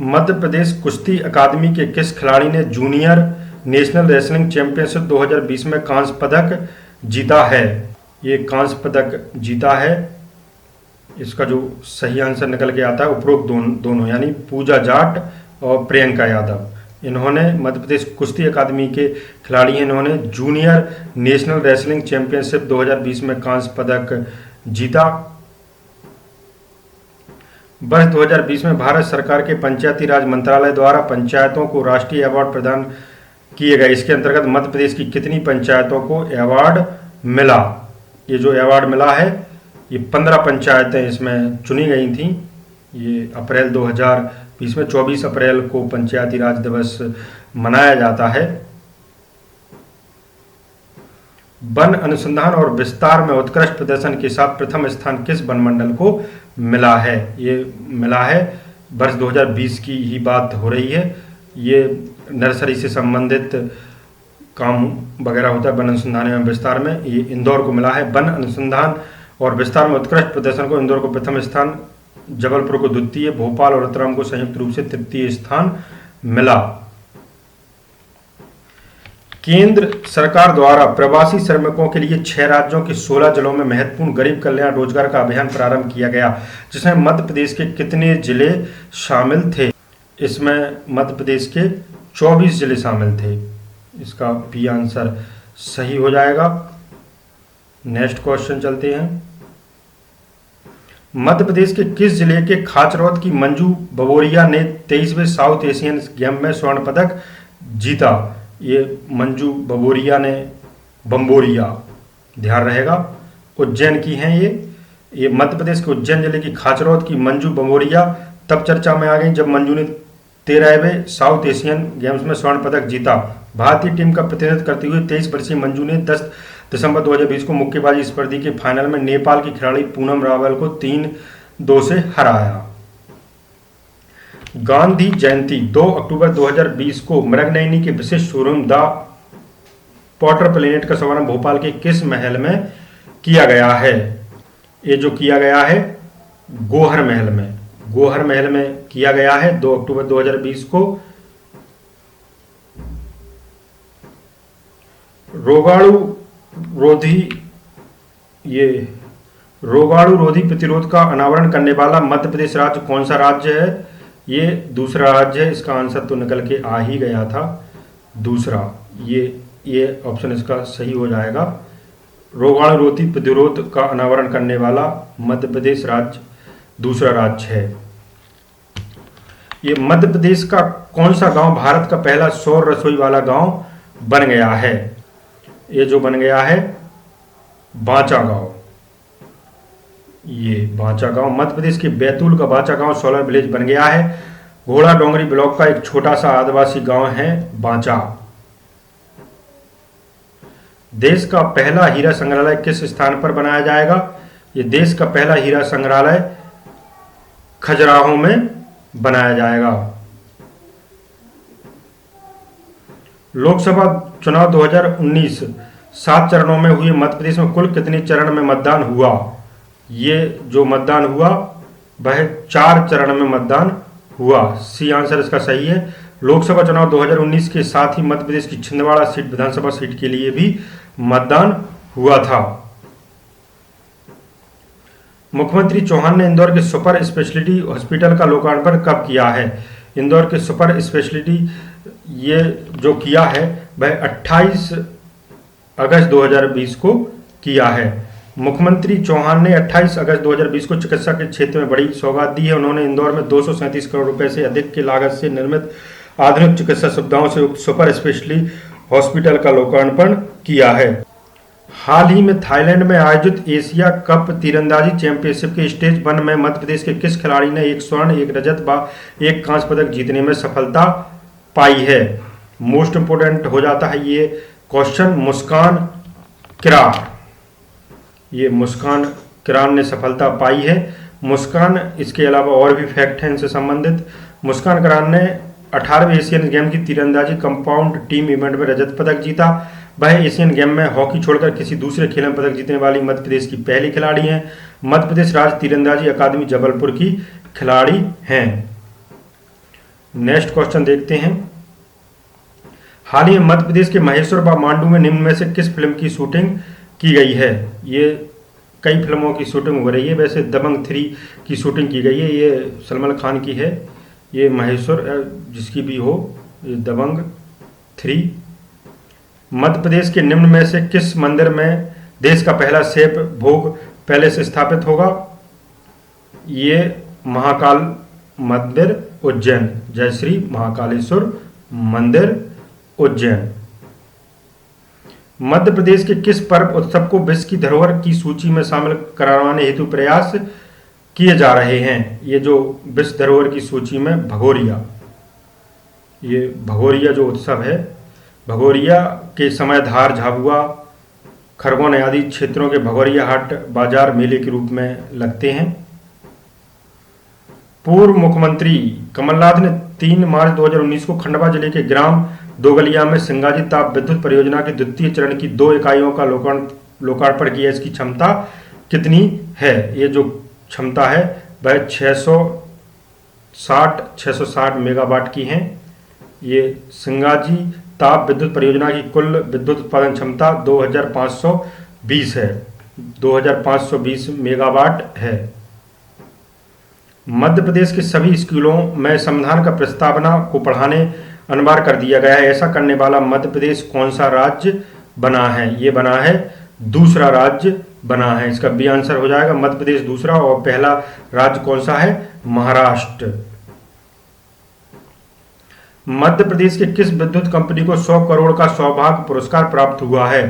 मध्य प्रदेश कुश्ती अकादमी के किस खिलाड़ी ने जूनियर नेशनल रेसलिंग चैंपियनशिप 2020 में कांस्य पदक जीता है? ये कांस्य पदक जीता है। इसका जो सही आंसर निकल के आता है उपरोक्त दोनों यानी पूजा जाट और प्रियंका यादव। इन्होंने मध्य प्रदेश कुश्ती अकादमी के खिलाड़ी हैं, इन्होंने जूनियर नेशनल रेसलिंग चैंपियनशिप 2020 में कांस्य पदक जीता। वर्ष 2020 में भारत सरकार के पंचायती राज मंत्रालय द्वारा पंचायतों को राष्ट्रीय अवार्ड प्रदान किए गए। इसके अंतर्गत मध्य प्रदेश की कितनी पंचायतों को अवार्ड मिला? ये जो अवार्ड मिला है ये 15 पंचायतें इसमें चुनी गई थी। ये अप्रैल 2020 में 24 अप्रैल को पंचायती राज दिवस मनाया जाता है। वन अनुसंधान और विस्तार में उत्कृष्ट प्रदर्शन के साथ प्रथम स्थान किस वन मंडल को मिला है? ये मिला है वर्ष 2020 की ही बात हो रही है। ये नर्सरी से संबंधित काम वगैरह होता है वन अनुसंधान एवं विस्तार में, ये इंदौर को मिला है। वन अनुसंधान और विस्तार में उत्कृष्ट प्रदर्शन को इंदौर को प्रथम स्थान, जबलपुर को द्वितीय, भोपाल और रतलाम को संयुक्त रूप से तृतीय स्थान मिला। केंद्र सरकार द्वारा प्रवासी श्रमिकों के लिए 6 राज्यों के 16 जिलों में महत्वपूर्ण गरीब कल्याण रोजगार का अभियान प्रारंभ किया गया, जिसमें मध्य प्रदेश के कितने जिले शामिल थे? इसमें मध्य प्रदेश के 24 जिले शामिल थे। इसका बी आंसर सही हो जाएगा। नेक्स्ट क्वेश्चन चलते हैं। मध्य प्रदेश के किस जिले के खाचरौद की मंजू बबोरिया ने 23वें साउथ एशियन गेम में स्वर्ण पदक जीता? ये मंजू बबोरिया ने, बम्बोरिया ध्यान रहेगा, उज्जैन की हैं ये मध्य प्रदेश के उज्जैन जिले की खाचरौद की मंजू बबोरिया तब चर्चा में आ गई जब मंजू ने 13वें साउथ एशियन गेम्स में स्वर्ण पदक जीता। भारतीय टीम का प्रतिनिधित्व करते हुए 23 वर्षीय मंजू ने 10 दिसंबर 2020 को मुक्केबाजी स्पर्धा के फाइनल में नेपाल की खिलाड़ी पूनम रावल को 3-2 से हराया। गांधी जयंती 2 अक्टूबर 2020 को मृगनयनी के विशिष्ट शोरूम द पॉटर प्लेनेट का शुभारंभ भोपाल के किस महल में किया गया है? ये जो किया गया है गोहर महल में किया गया है 2 अक्टूबर 2020 को। रोगाणु रोधी प्रतिरोध का अनावरण करने वाला मध्य प्रदेश राज्य कौन सा राज्य है? ये दूसरा राज्य है, इसका आंसर तो निकल के आ ही गया था दूसरा। ये ऑप्शन इसका सही हो जाएगा। रोगाणुरोधी प्रतिरोध का अनावरण करने वाला मध्य प्रदेश राज्य दूसरा राज्य है। ये मध्य प्रदेश का कौन सा गांव भारत का पहला सौर रसोई वाला गांव बन गया है? ये जो बन गया है बांचा गांव। ये बांचा गांव मध्य प्रदेश के बैतूल का बांचा गांव सोलर विलेज बन गया है। घोड़ा डोंगरी ब्लॉक का एक छोटा सा आदिवासी गांव है बांचा। देश का पहला हीरा संग्रहालय किस स्थान पर बनाया जाएगा? ये देश का पहला हीरा संग्रहालय खजुराहो में बनाया जाएगा। लोकसभा चुनाव 2019 7 चरणों में हुए। मध्य प्रदेश में कुल कितने चरण में मतदान हुआ? ये जो मतदान हुआ वह 4 चरण में मतदान हुआ। सी आंसर इसका सही है। लोकसभा चुनाव 2019 के साथ ही मध्य प्रदेश की छिंदवाड़ा सीट विधानसभा सीट के लिए भी मतदान हुआ था। मुख्यमंत्री चौहान ने इंदौर के सुपर स्पेशलिटी हॉस्पिटल का लोकार्पण कब किया है? इंदौर के सुपर स्पेशलिटी ये जो किया है वह 28 अगस्त 2020 को किया है। मुख्यमंत्री चौहान ने 28 अगस्त 2020 को चिकित्सा के क्षेत्र में बड़ी सौगात दी है। उन्होंने इंदौर में 237 करोड़ रुपए से अधिक की लागत से निर्मित आधुनिक चिकित्सा सुविधाओं से युक्त सुपर स्पेशलिटी हॉस्पिटल का लोकार्पण किया है। हाल ही में थाईलैंड में आयोजित एशिया कप तीरंदाजी चैंपियनशिप के स्टेज 1 में मध्य प्रदेश के किस खिलाड़ी ने 1 स्वर्ण 1 रजत व 1 कांस्य पदक जीतने में सफलता पाई है? मोस्ट इंपोर्टेंट हो जाता है ये क्वेश्चन। मुस्कान किरार। ये मुस्कान किरार ने सफलता पाई है। मुस्कान, इसके अलावा और भी फैक्ट हैं इनसे संबंधित। मुस्कान किरार ने 18वें एशियन गेम की तीरंदाजी कंपाउंड टीम इवेंट में रजत पदक जीता। वह एशियन गेम में हॉकी छोड़कर किसी दूसरे खेल में पदक जीतने वाली मध्य प्रदेश की पहली खिलाड़ी हैं। मध्य प्रदेश राज्य तीरंदाजी अकादमी जबलपुर की खिलाड़ी हैं। नेक्स्ट क्वेश्चन देखते हैं। हाल ही में मध्य प्रदेश के महेश्वर व मांडू में निम्न में से किस फिल्म की शूटिंग की गई है? ये कई फिल्मों की शूटिंग हो रही है। वैसे दबंग 3 की शूटिंग की गई है, ये सलमान खान की है। ये महेश्वर जिसकी भी हो, ये दबंग 3। मध्य प्रदेश के निम्न में से किस मंदिर में देश का पहला सेफ भोग पैलेस स्थापित होगा? ये महाकाल मंदिर उज्जैन, जय श्री महाकालेश्वर मंदिर उज्जैन। मध्य प्रदेश के किस पर्व उत्सव को विश्व की धरोहर की सूची में शामिल कराने हेतु प्रयास किए जा रहे हैं? ये जो विश्व धरोहर की सूची में भगोरिया, ये भगोरिया जो उत्सव है, भगोरिया के समय धार, झाबुआ, खरगोन आदि क्षेत्रों के भगोरिया हाट बाजार मेले के रूप में लगते हैं। पूर्व मुख्यमंत्री कमलनाथ ने 3 मार्च 2019 को खंडवा जिले के ग्राम दोगलिया में सिंगाजी ताप विद्युत परियोजना के द्वितीय चरण की 2 इकाइयों का लोकार्पण किया। इसकी क्षमता कितनी है? ये जो क्षमता है वह 660 मेगावाट की है। ये सिंगाजी ताप विद्युत परियोजना की कुल विद्युत उत्पादन क्षमता 2520 है, 2520 मेगावाट है। मध्य प्रदेश के सभी स्कूलों में संविधान का प्रस्तावना को पढ़ाने अनिवार्य कर दिया गया है। ऐसा करने वाला मध्य प्रदेश कौन सा राज्य बना है? ये बना है दूसरा राज्य बना है। इसका बी आंसर हो जाएगा मध्य प्रदेश दूसरा। और पहला राज्य कौन सा है? महाराष्ट्र। मध्य प्रदेश के किस विद्युत कंपनी को 100 करोड़ का सौभाग्य पुरस्कार प्राप्त हुआ है?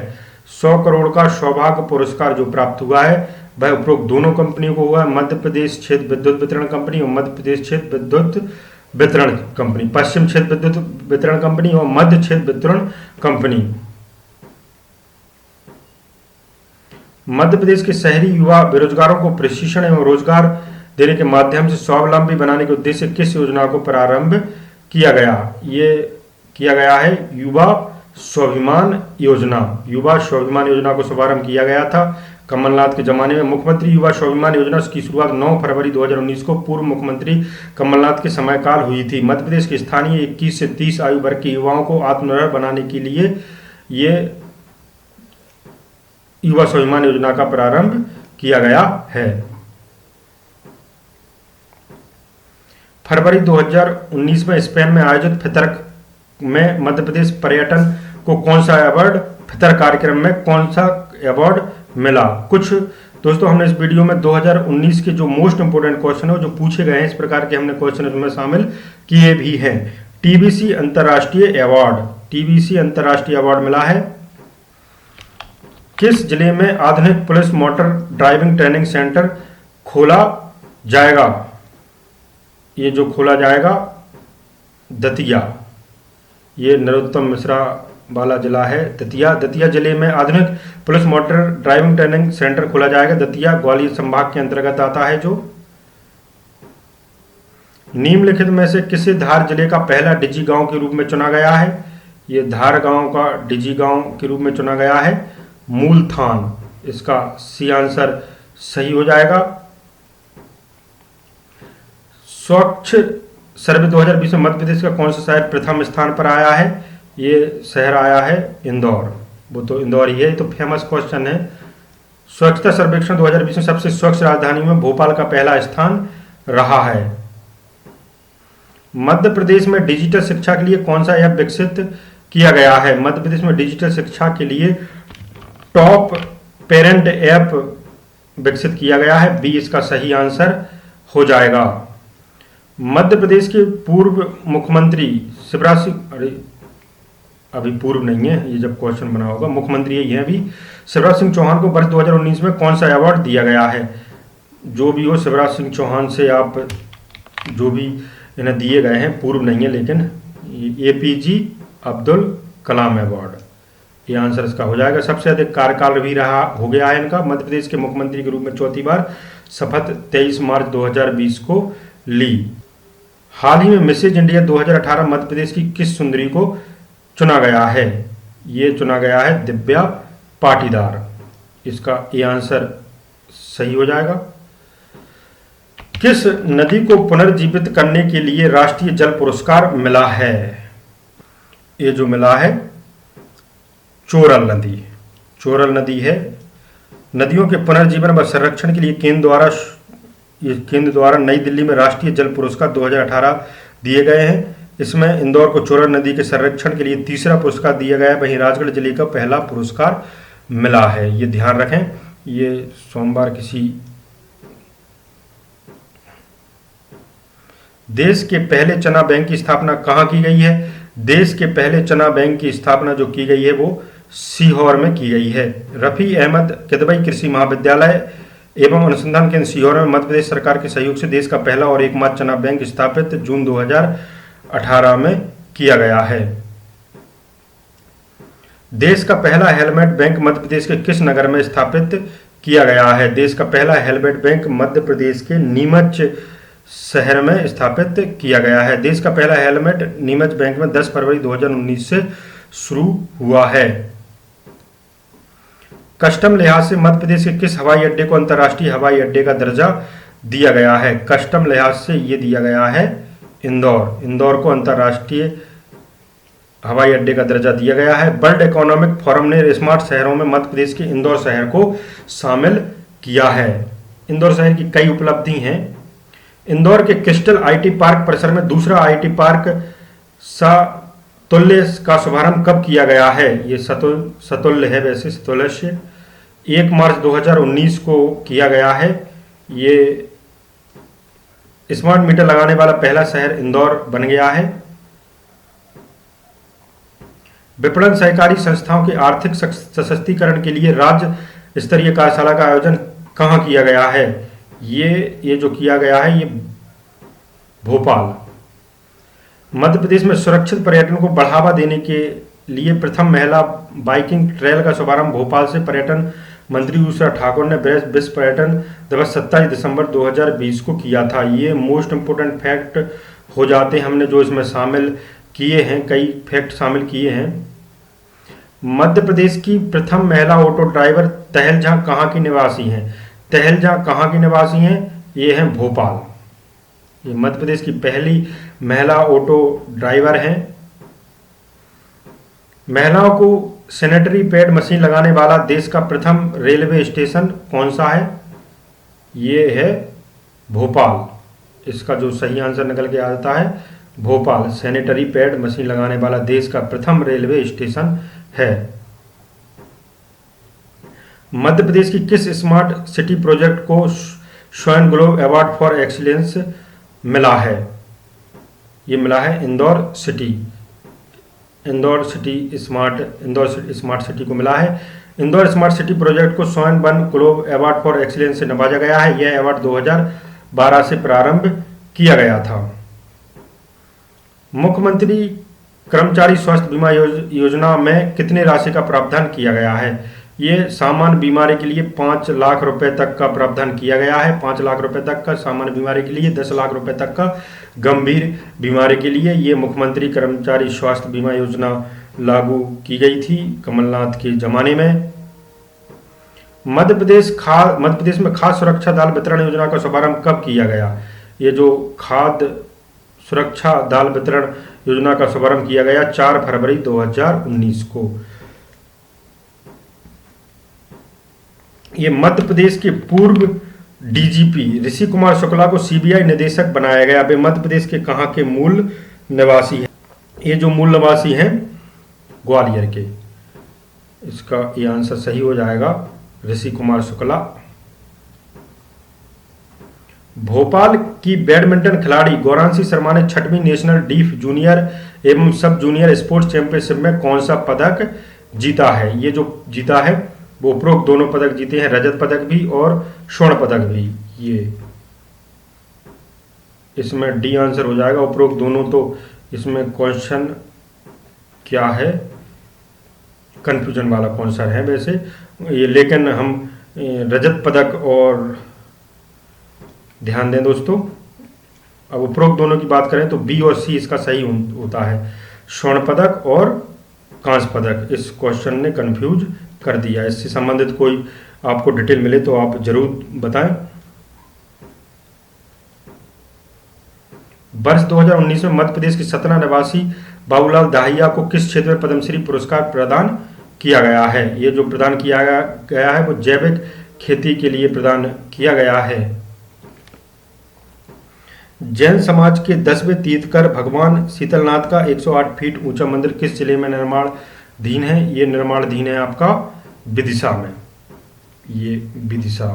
100 करोड़ का सौभाग्य पुरस्कार जो प्राप्त हुआ है वह उपरोक्त दोनों कंपनियों को हुआ है। मध्य प्रदेश क्षेत्र विद्युत वितरण कंपनी और मध्य प्रदेश क्षेत्र विद्युत वितरण कंपनी, पश्चिम क्षेत्र विद्युत वितरण कंपनी और मध्य क्षेत्र वितरण कंपनी। मध्य प्रदेश के शहरी युवा बेरोजगारों को प्रशिक्षण एवं रोजगार देने के माध्यम से स्वावलंबी बनाने के उद्देश्य से किस योजना को प्रारंभ किया गया? ये किया गया है युवा स्वाभिमान योजना। युवा स्वाभिमान योजना को शुभारंभ किया गया था कमलनाथ के जमाने में। मुख्यमंत्री युवा स्वाभिमान योजना की शुरुआत 9 फरवरी 2019 को पूर्व मुख्यमंत्री कमलनाथ के समयकाल हुई थी। मध्य प्रदेश के स्थानीय 21 से 30 आयु वर्ग के युवाओं को आत्मनिर्भर बनाने के लिए ये युवा स्वाभिमान योजना का प्रारंभ किया गया है। फरवरी 2019 में स्पेन में आयोजित फितर में मध्य प्रदेश पर्यटन को कौन सा अवार्ड, फितर कार्यक्रम में कौन सा अवार्ड मिला। कुछ दोस्तों हमने इस वीडियो में 2019 के जो मोस्ट इंपोर्टेंट क्वेश्चन है जो पूछे गए हैं, इस प्रकार के हमने क्वेश्चन इसमें शामिल किए भी हैं। टीबीसी अंतर्राष्ट्रीय अवार्ड, टीबीसी अंतर्राष्ट्रीय अवार्ड मिला है। किस जिले में आधुनिक police motor driving training centre खोला जाएगा। ये जो खोला जाएगा दतिया, ये नरोत्तम मिश्रा वाला जिला है दतिया। दतिया जिले में आधुनिक police motor driving training centre खोला जाएगा। दतिया ग्वालियर संभाग के अंतर्गत आता है। जो निम्नलिखित में से किसे धार जिले का पहला डिजी गांव के रूप में चुना गया है। ये धार गांव का डिजी गांव के रूप में चुना गया है मूलथान। इसका सी आंसर सही हो जाएगा। स्वच्छ सर्वे 2020 में मध्य प्रदेश का कौन सा शहर प्रथम स्थान पर आया है। ये शहर आया है इंदौर, वो तो इंदौर ही है, तो फेमस क्वेश्चन है। स्वच्छता सर्वेक्षण 2020 में सबसे स्वच्छ राजधानी में भोपाल का पहला स्थान रहा है। मध्य प्रदेश में डिजिटल शिक्षा के लिए कौन सा ऐप विकसित किया गया है। मध्य प्रदेश में डिजिटल शिक्षा के लिए टॉप पेरेंट ऐप विकसित किया गया है। बी इसका सही आंसर हो जाएगा। मध्य प्रदेश के पूर्व मुख्यमंत्री शिवराज सिंह, अभी पूर्व नहीं है, ये जब क्वेश्चन बना होगा, मुख्यमंत्री यही है अभी, शिवराज सिंह चौहान को वर्ष 2019 में कौन सा अवार्ड दिया गया है। जो भी हो, शिवराज सिंह चौहान से आप जो भी इन्हें दिए गए हैं, पूर्व नहीं है, लेकिन एपीजे अब्दुल कलाम अवार्ड, ये आंसर इसका हो जाएगा। सबसे अधिक कार्यकाल भी रहा हो गया है इनका। मध्य प्रदेश के मुख्यमंत्री के रूप में चौथी बार शपथ 23 मार्च 2020 को ली। हाल ही में मिसेज इंडिया 2018 मध्य प्रदेश की किस सुंदरी को चुना गया है। ये चुना गया है दिव्या पाटीदार। इसका ये आंसर सही हो जाएगा। किस नदी को पुनर्जीवित करने के लिए राष्ट्रीय जल पुरस्कार मिला है। ये जो मिला है चोरल नदी, चोरल नदी है। नदियों के पुनर्जीवन व संरक्षण के लिए केंद्र द्वारा नई दिल्ली में राष्ट्रीय जल पुरस्कार 2018 दिए गए हैं। इसमें इंदौर को चोरल नदी के संरक्षण के लिए तीसरा पुरस्कार दिया गया है। वहीं राजगढ़ जिले का पहला पुरस्कार मिला है। ये ध्यान रखें। ये सोमवार किसी देश के पहले चना बैंक की स्थापना कहाँ की गई है। देश के पहले चना बैंक की स्थापना जो की गई है वो सीहोर में की गई है। रफ़ी अहमद किदवई कृषि महाविद्यालय एवं अनुसंधान केंद्र सीहोर में मध्य प्रदेश सरकार के सहयोग से देश का पहला और एकमात्र चना बैंक स्थापित जून 2018 में किया गया है। देश का पहला हेलमेट बैंक मध्य प्रदेश के किस नगर में स्थापित किया गया है। देश का पहला हेलमेट बैंक मध्य प्रदेश के नीमच शहर में स्थापित किया गया है। देश का पहला हेलमेट नीमच बैंक में 10 फरवरी 2019 से शुरू हुआ है। कस्टम लिहाज से मध्य प्रदेश के किस हवाई अड्डे को अंतर्राष्ट्रीय हवाई अड्डे का दर्जा दिया गया है। कस्टम लिहाज से ये दिया गया है इंदौर, इंदौर को अंतर्राष्ट्रीय हवाई अड्डे का दर्जा दिया गया है। वर्ल्ड इकोनॉमिक फोरम ने स्मार्ट शहरों में मध्य प्रदेश के इंदौर शहर को शामिल किया है। इंदौर शहर की कई उपलब्धि हैं। इंदौर के क्रिस्टल आईटी पार्क परिसर में दूसरा आईटी पार्क सतुल्य का शुभारंभ कब किया गया है। ये सतुल्य है, वैसे सतुल्य 1 मार्च 2019 को किया गया है। ये स्मार्ट मीटर लगाने वाला पहला शहर इंदौर बन गया है। विपणन सहकारी संस्थाओं के आर्थिक सशक्तिकरण के लिए राज्य स्तरीय कार्यशाला का आयोजन कहाँ किया गया है। ये जो किया गया है ये भोपाल। मध्य प्रदेश में सुरक्षित पर्यटन को बढ़ावा देने के लिए प्रथम महिला बाइकिंग ट्रेल का शुभारंभ भोपाल से पर्यटन मंत्री उषा ठाकुर ने विश्व पर्यटन दिवस 27 दिसंबर 2020 को किया था। ये मोस्ट इम्पोर्टेंट फैक्ट हो जाते हैं हमने जो इसमें शामिल किए हैं, कई फैक्ट शामिल किए हैं। मध्य प्रदेश की प्रथम महिला ऑटो ड्राइवर तहलजा कहाँ की निवासी हैं। तहलजा कहाँ की निवासी हैं, ये हैं भोपाल। ये मध्य प्रदेश की पहली महिला ऑटो ड्राइवर हैं। महिलाओं को सैनिटरी पैड मशीन लगाने वाला देश का प्रथम रेलवे स्टेशन कौन सा है। ये है भोपाल। इसका जो सही आंसर निकल के आता है भोपाल सैनिटरी पैड मशीन लगाने वाला देश का प्रथम रेलवे स्टेशन है। मध्य प्रदेश की किस स्मार्ट सिटी प्रोजेक्ट को स्वर्ण ग्लोब अवार्ड फॉर एक्सीलेंस मिला है? ये मिला है इंदौर स्मार्ट सिटी को मिला है। इंदौर स्मार्ट सिटी प्रोजेक्ट को स्वर्ण one globe award for excellence से नवाजा गया है। यह अवार्ड 2012 से प्रारंभ किया गया था। मुख्यमंत्री कर्मचारी स्वास्थ्य बीमा योजना में कितनी राशि का प्रावधान किया गया है? ये सामान्य बीमारी के लिए 5 लाख रुपए तक का प्रावधान किया गया है। 5 लाख रुपए तक का सामान्य बीमारी के लिए, 10 लाख रुपए तक का गंभीर बीमारी के लिए। ये मुख्यमंत्री कर्मचारी स्वास्थ्य बीमा योजना लागू की गई थी कमलनाथ के जमाने में। मध्य प्रदेश में खाद्य सुरक्षा दाल वितरण योजना का शुभारंभ कब किया गया? ये जो खाद्य सुरक्षा दाल वितरण योजना का शुभारंभ किया गया 4 फरवरी 2019 को। ये मध्य प्रदेश के पूर्व डीजीपी ऋषि कुमार शुक्ला को सीबीआई निदेशक बनाया गया। वे मध्य प्रदेश के कहां के मूल निवासी हैं? ये जो मूल निवासी हैं ग्वालियर के। इसका ये आंसर सही हो जाएगा ऋषि कुमार शुक्ला। भोपाल की बैडमिंटन खिलाड़ी गौरांशी शर्मा ने 6वीं नेशनल डीफ जूनियर एवं सब जूनियर स्पोर्ट्स चैंपियनशिप में कौन सा पदक जीता है? ये जो जीता है वो उपरोक्त दोनों पदक जीते हैं, रजत पदक भी और स्वर्ण पदक भी। ये इसमें डी आंसर हो जाएगा उपरोक्त दोनों। तो इसमें क्वेश्चन क्या है, कंफ्यूजन वाला कौन सा है वैसे ये, लेकिन हम रजत पदक और ध्यान दें दोस्तों। अब उपरोक्त दोनों की बात करें तो बी और सी इसका सही होता है, स्वर्ण पदक और कांस्य पदक। इस क्वेश्चन ने कंफ्यूज कर दिया। इससे संबंधित कोई आपको डिटेल मिले तो आप जरूर बताएं। वर्ष 2019 में मध्य प्रदेश के सतना निवासी बाबूलाल दाहिया को किस क्षेत्र में पद्मश्री पुरस्कार प्रदान किया गया है? ये जो प्रदान किया गया है वो जैविक खेती के लिए प्रदान किया गया है। जैन समाज के 10वें तीर्थकर भगवान शीतलनाथ का 108 फीट ऊंचा मंदिर किस जिले में निर्माणाधीन है? ये निर्माणाधीन है आपका विदिशा में। ये विदिशा।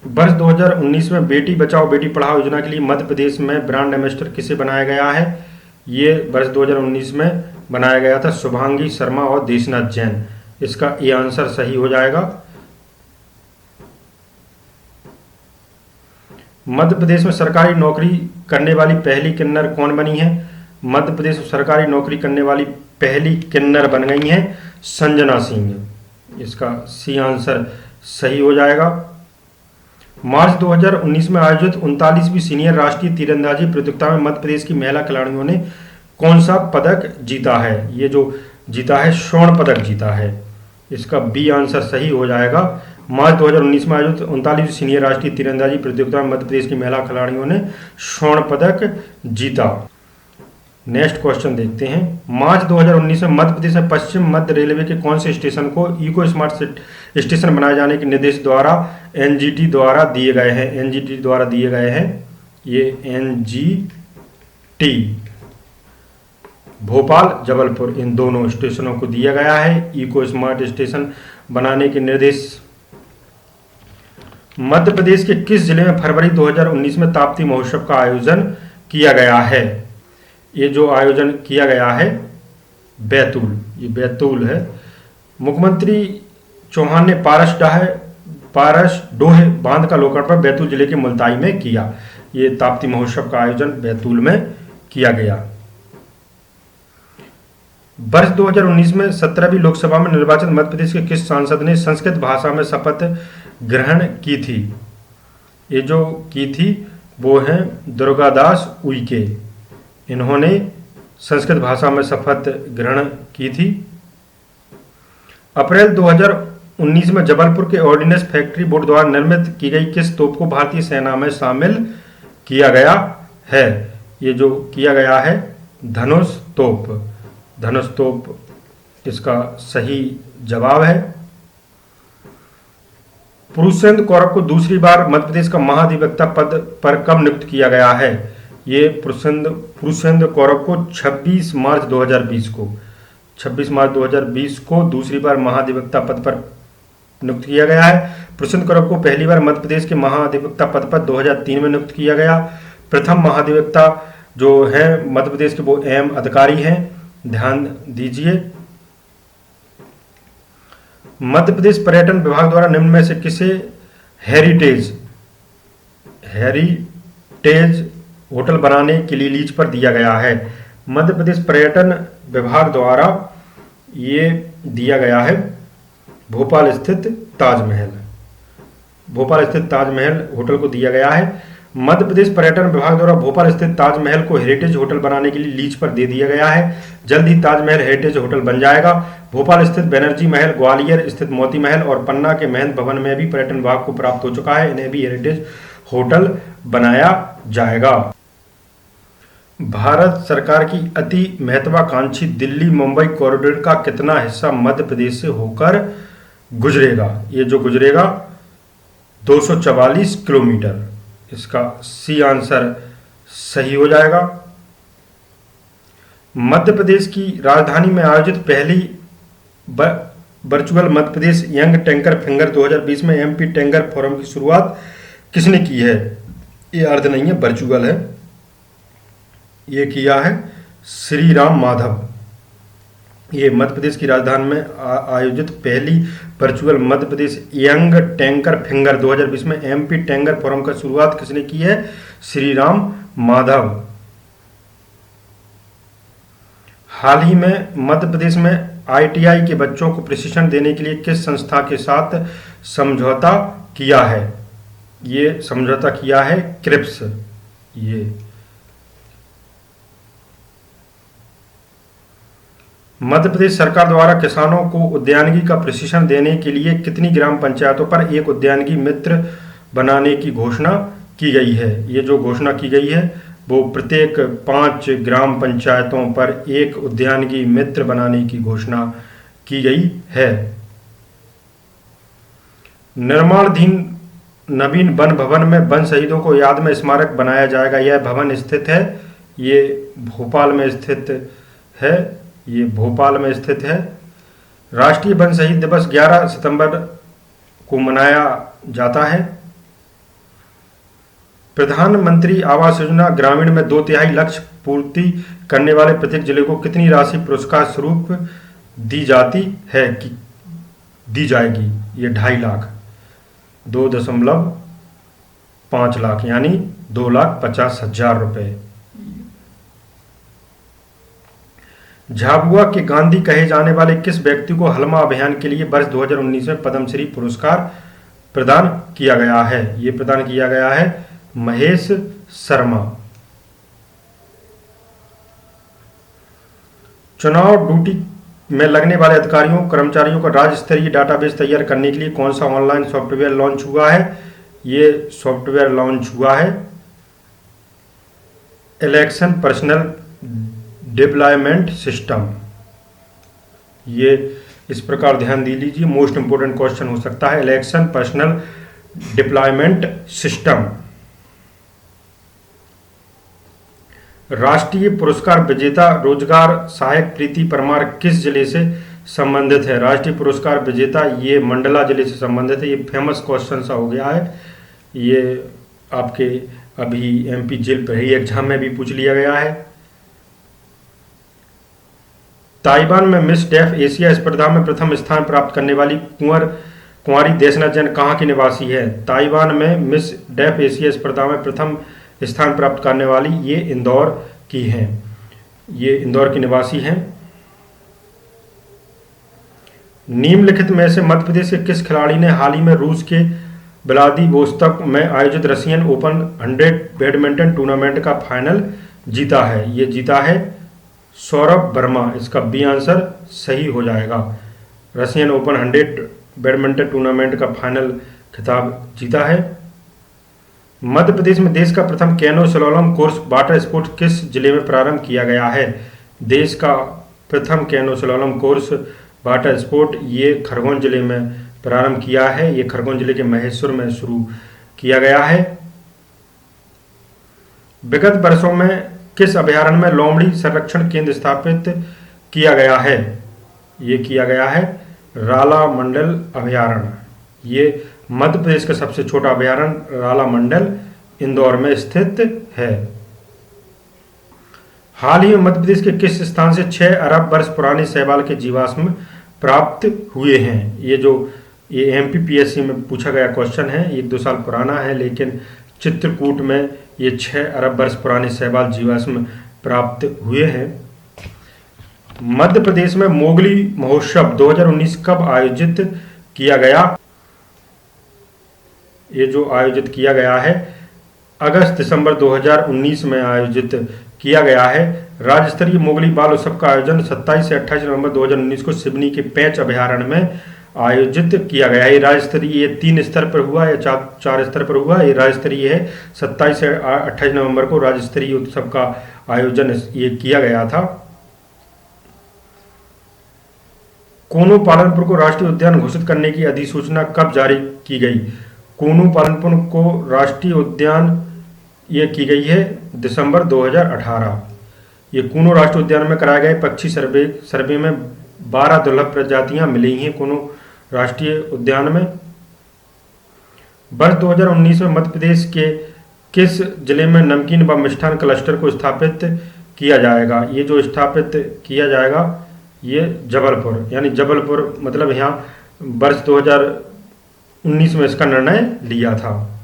वर्ष 2019 में बेटी बचाओ बेटी पढ़ाओ योजना के लिए मध्य प्रदेश में ब्रांड एम्बेसडर किसे बनाया गया है? ये वर्ष 2019 में बनाया गया था शुभांगी शर्मा और देशनाथ जैन। इसका ये आंसर सही हो जाएगा। मध्य प्रदेश में सरकारी नौकरी करने वाली पहली किन्नर कौन बनी है? मध्य प्रदेश में सरकारी नौकरी करने वाली पहली किन्नर बन गई हैं संजना सिंह। इसका सी आंसर सही हो जाएगा। मार्च 2019 में आयोजित 39वीं सीनियर राष्ट्रीय तीरंदाजी प्रतियोगिता में मध्य प्रदेश की महिला खिलाड़ियों ने कौन सा पदक जीता है? ये जो जीता है स्वर्ण पदक जीता है। इसका बी आंसर सही हो जाएगा। मार्च 2019 में आयोजित 39वीं सीनियर राष्ट्रीय तीरंदाजी प्रतियोगिता में मध्य प्रदेश की महिला खिलाड़ियों ने स्वर्ण पदक जीता। नेक्स्ट क्वेश्चन देखते हैं। मार्च 2019 में मध्य प्रदेश में पश्चिम मध्य रेलवे के कौन से स्टेशन को इको स्मार्ट स्टेशन बनाए जाने के निर्देश द्वारा एनजीटी द्वारा दिए गए हैं? एनजीटी द्वारा दिए गए हैं। ये एनजीटी भोपाल जबलपुर इन दोनों स्टेशनों को दिया गया है इको स्मार्ट स्टेशन बनाने के निर्देश। मध्य प्रदेश के किस जिले में फरवरी 2019 में ताप्ती महोत्सव का आयोजन किया गया है? ये जो आयोजन किया गया है बैतूल, ये बैतूल है। मुख्यमंत्री चौहान ने पारस डोहे बांध का लोकार्पण बैतूल जिले के मुल्ताई में किया। ये ताप्ती महोत्सव का आयोजन बैतूल में किया गया। वर्ष 2019 में 17वीं लोकसभा में निर्वाचित मध्य प्रदेश के किस सांसद ने संस्कृत भाषा में शपथ ग्रहण की थी? ये जो की थी वो है दुर्गादास उइके। इन्होंने संस्कृत भाषा में शपथ ग्रहण की थी। अप्रैल 2019 में जबलपुर के ऑर्डिनेंस फैक्ट्री बोर्ड द्वारा निर्मित की गई किस तोप को भारतीय सेना में शामिल किया गया है? ये जो किया गया है धनुष तोप। धनुष तोप इसका सही जवाब है। पुरुषेंद्र कौरव को दूसरी बार मध्य प्रदेश का महाधिवक्ता पद पर कब नियुक्त किया गया है? ये पुरुषेंद्र कौरव को 26 मार्च 2020 को दूसरी बार महाधिवक्ता पद पर नियुक्त किया गया है। पुरुषेंद्र कौरव को पहली बार मध्य प्रदेश के महाधिवक्ता पद पर 2003 में नियुक्त किया गया। प्रथम महाधिवक्ता जो है मध्य प्रदेश के वो एम अधिकारी हैं, ध्यान दीजिए। मध्य प्रदेश पर्यटन विभाग द्वारा निम्न में से किसे हेरिटेज होटल बनाने के लिए लीज पर दिया गया है? मध्य प्रदेश पर्यटन विभाग द्वारा ये दिया गया है भोपाल स्थित ताजमहल होटल को दिया गया है। मध्य प्रदेश पर्यटन विभाग द्वारा भोपाल स्थित ताजमहल को हेरिटेज होटल बनाने के लिए लीज पर दे दिया गया है। जल्द ही ताजमहल हेरिटेज होटल बन जाएगा। भोपाल स्थित बनर्जी महल, ग्वालियर स्थित मोती महल और पन्ना के महंत भवन में भी पर्यटन विभाग को प्राप्त हो चुका है। इन्हें भी हेरिटेज होटल बनाया जाएगा। भारत सरकार की अति महत्वाकांक्षी दिल्ली मुंबई कॉरिडोर का कितना हिस्सा मध्य प्रदेश से होकर गुजरेगा? ये जो गुजरेगा 244 किलोमीटर। इसका सी आंसर सही हो जाएगा। मध्य प्रदेश की राजधानी में आयोजित पहली virtual Madhya Pradesh young tanker finger 2020 में एमपी टैंकर फोरम की शुरुआत किसने की है? ये अर्थ नहीं है, वर्चुअल है। ये किया है श्री राम माधव। ये मध्य प्रदेश की राजधानी में आयोजित पहली virtual Madhya Pradesh young tanker finger 2020 में एमपी टैंकर फोरम का शुरुआत किसने की है? श्री राम माधव। हाल ही में मध्य प्रदेश में आईटीआई के बच्चों को प्रशिक्षण देने के लिए किस संस्था के साथ समझौता किया है? ये समझौता किया है क्रिप्स। ये मध्य प्रदेश सरकार द्वारा किसानों को उद्यानिकी का प्रशिक्षण देने के लिए कितनी ग्राम पंचायतों पर एक उद्यानिकी मित्र बनाने की घोषणा की गई है? ये जो घोषणा की गई है वो प्रत्येक 5 ग्राम पंचायतों पर एक उद्यानिकी मित्र बनाने की घोषणा की गई है। निर्माणाधीन नवीन वन भवन में वन शहीदों को याद में स्मारक बनाया जाएगा। यह भवन स्थित है, ये भोपाल में स्थित है। राष्ट्रीय वन शहीद दिवस 11 सितंबर को मनाया जाता है। प्रधानमंत्री आवास योजना ग्रामीण में 2/3 लक्ष्य पूर्ति करने वाले प्रत्येक जिले को कितनी राशि पुरस्कार स्वरूप दी जाएगी? ये 2.5 लाख, 2.5 लाख यानी 2,50,000 रुपए। झाबुआ के गांधी कहे जाने वाले किस व्यक्ति को हलमा अभियान के लिए वर्ष 2019 में पद्मश्री पुरस्कार प्रदान किया गया है? ये प्रदान किया गया है महेश शर्मा। चुनाव ड्यूटी में लगने वाले अधिकारियों कर्मचारियों का राज्य स्तरीय डाटाबेस तैयार करने के लिए कौन सा ऑनलाइन सॉफ्टवेयर लॉन्च हुआ है? ये सॉफ्टवेयर लॉन्च हुआ है इलेक्शन पर्सनल डिप्लॉयमेंट सिस्टम। ये इस प्रकार ध्यान दे लीजिए, मोस्ट इंपोर्टेंट क्वेश्चन हो सकता है। Election personal deployment system. राष्ट्रीय पुरस्कार विजेता रोजगार सहायक प्रीति परमार किस जिले से संबंधित है? राष्ट्रीय पुरस्कार विजेता ये मंडला जिले से संबंधित है। ये फेमस क्वेश्चन सा हो गया है। ये आपके अभी एमपी जेल पर ही एग्जाम में भी पूछ लिया गया है। ताइवान में मिस डेफ एशिया स्पर्धा में प्रथम स्थान प्राप्त करने वाली कुंवारी देशना जैन कहाँ की निवासी है? ताइवान में मिस डेफ एशिया स्पर्धा में प्रथम स्थान प्राप्त करने वाली ये इंदौर की हैं। ये इंदौर की निवासी हैं। निम्नलिखित में से मध्य प्रदेश के किस खिलाड़ी ने हाल ही में रूस के व्लादिवोस्तोक में आयोजित रशियन ओपन 100 बैडमिंटन टूर्नामेंट का फाइनल जीता है? ये जीता है सौरभ वर्मा। इसका बी आंसर सही हो जाएगा। रशियन ओपन 100 बैडमिंटन टूर्नामेंट का फाइनल खिताब जीता है। मध्य प्रदेश में देश का प्रथम कैनो स्लॉलम कोर्स वाटर स्पोर्ट्स किस जिले में प्रारंभ किया गया है? देश का प्रथम कैनो स्लॉलम कोर्स वाटर स्पोर्ट ये खरगोन जिले में प्रारंभ किया है। ये खरगोन जिले के महेश्वर में शुरू किया गया है। विगत वर्षों में किस अभयारण्य में लोमड़ी संरक्षण केंद्र स्थापित किया गया है? ये किया गया है राला मंडल अभयारण्य। ये मध्य प्रदेश का सबसे छोटा अभयारण्य राला मंडल इंदौर में स्थित है। हाल ही में मध्य प्रदेश के किस स्थान से 6 अरब वर्ष पुराने शैवाल के जीवाश्म प्राप्त हुए हैं? ये एमपीपीएससी में पूछा गया क्वेश्चन है। 1-2 साल पुराना है, लेकिन चित्रकूट में ये 6 अरब वर्ष पुराने शैवाल जीवाश्म प्राप्त हुए हैं। मध्य प्रदेश में मोगली महोत्सव 2019 कब आयोजित किया गया? ये जो आयोजित किया गया है अगस्त-दिसंबर 2019 में आयोजित किया गया है। राज्य स्तरीय मोगली बाल उत्सव का आयोजन 27 से 28 नवंबर 2019 को सिवनी के पेंच अभयारण्य में आयोजित किया गया है। ये राज्य स्तरीय 3 स्तर पर हुआ या 4 स्तर पर हुआ। ये राज्य स्तरीय है। 27 से 28 नवंबर को राज्य स्तरीय उत्सव का आयोजन ये किया गया था। कोनू पालनपुर को राष्ट्रीय उद्यान घोषित करने की अधिसूचना कब जारी की गई? कोनू पालनपुर को राष्ट्रीय उद्यान ये की गई है दिसंबर 2018। ये कूनो राष्ट्रीय उद्यान में कराए गए पक्षी सर्वे में 12 दुर्लभ प्रजातियां मिली हैं कूनो राष्ट्रीय उद्यान में। वर्ष 2019 में मध्य प्रदेश के किस जिले में नमकीन व मिष्ठान क्लस्टर को स्थापित किया जाएगा? ये जो स्थापित किया जाएगा ये जबलपुर, यानी जबलपुर मतलब यहाँ वर्ष 2019 में इसका निर्णय लिया था।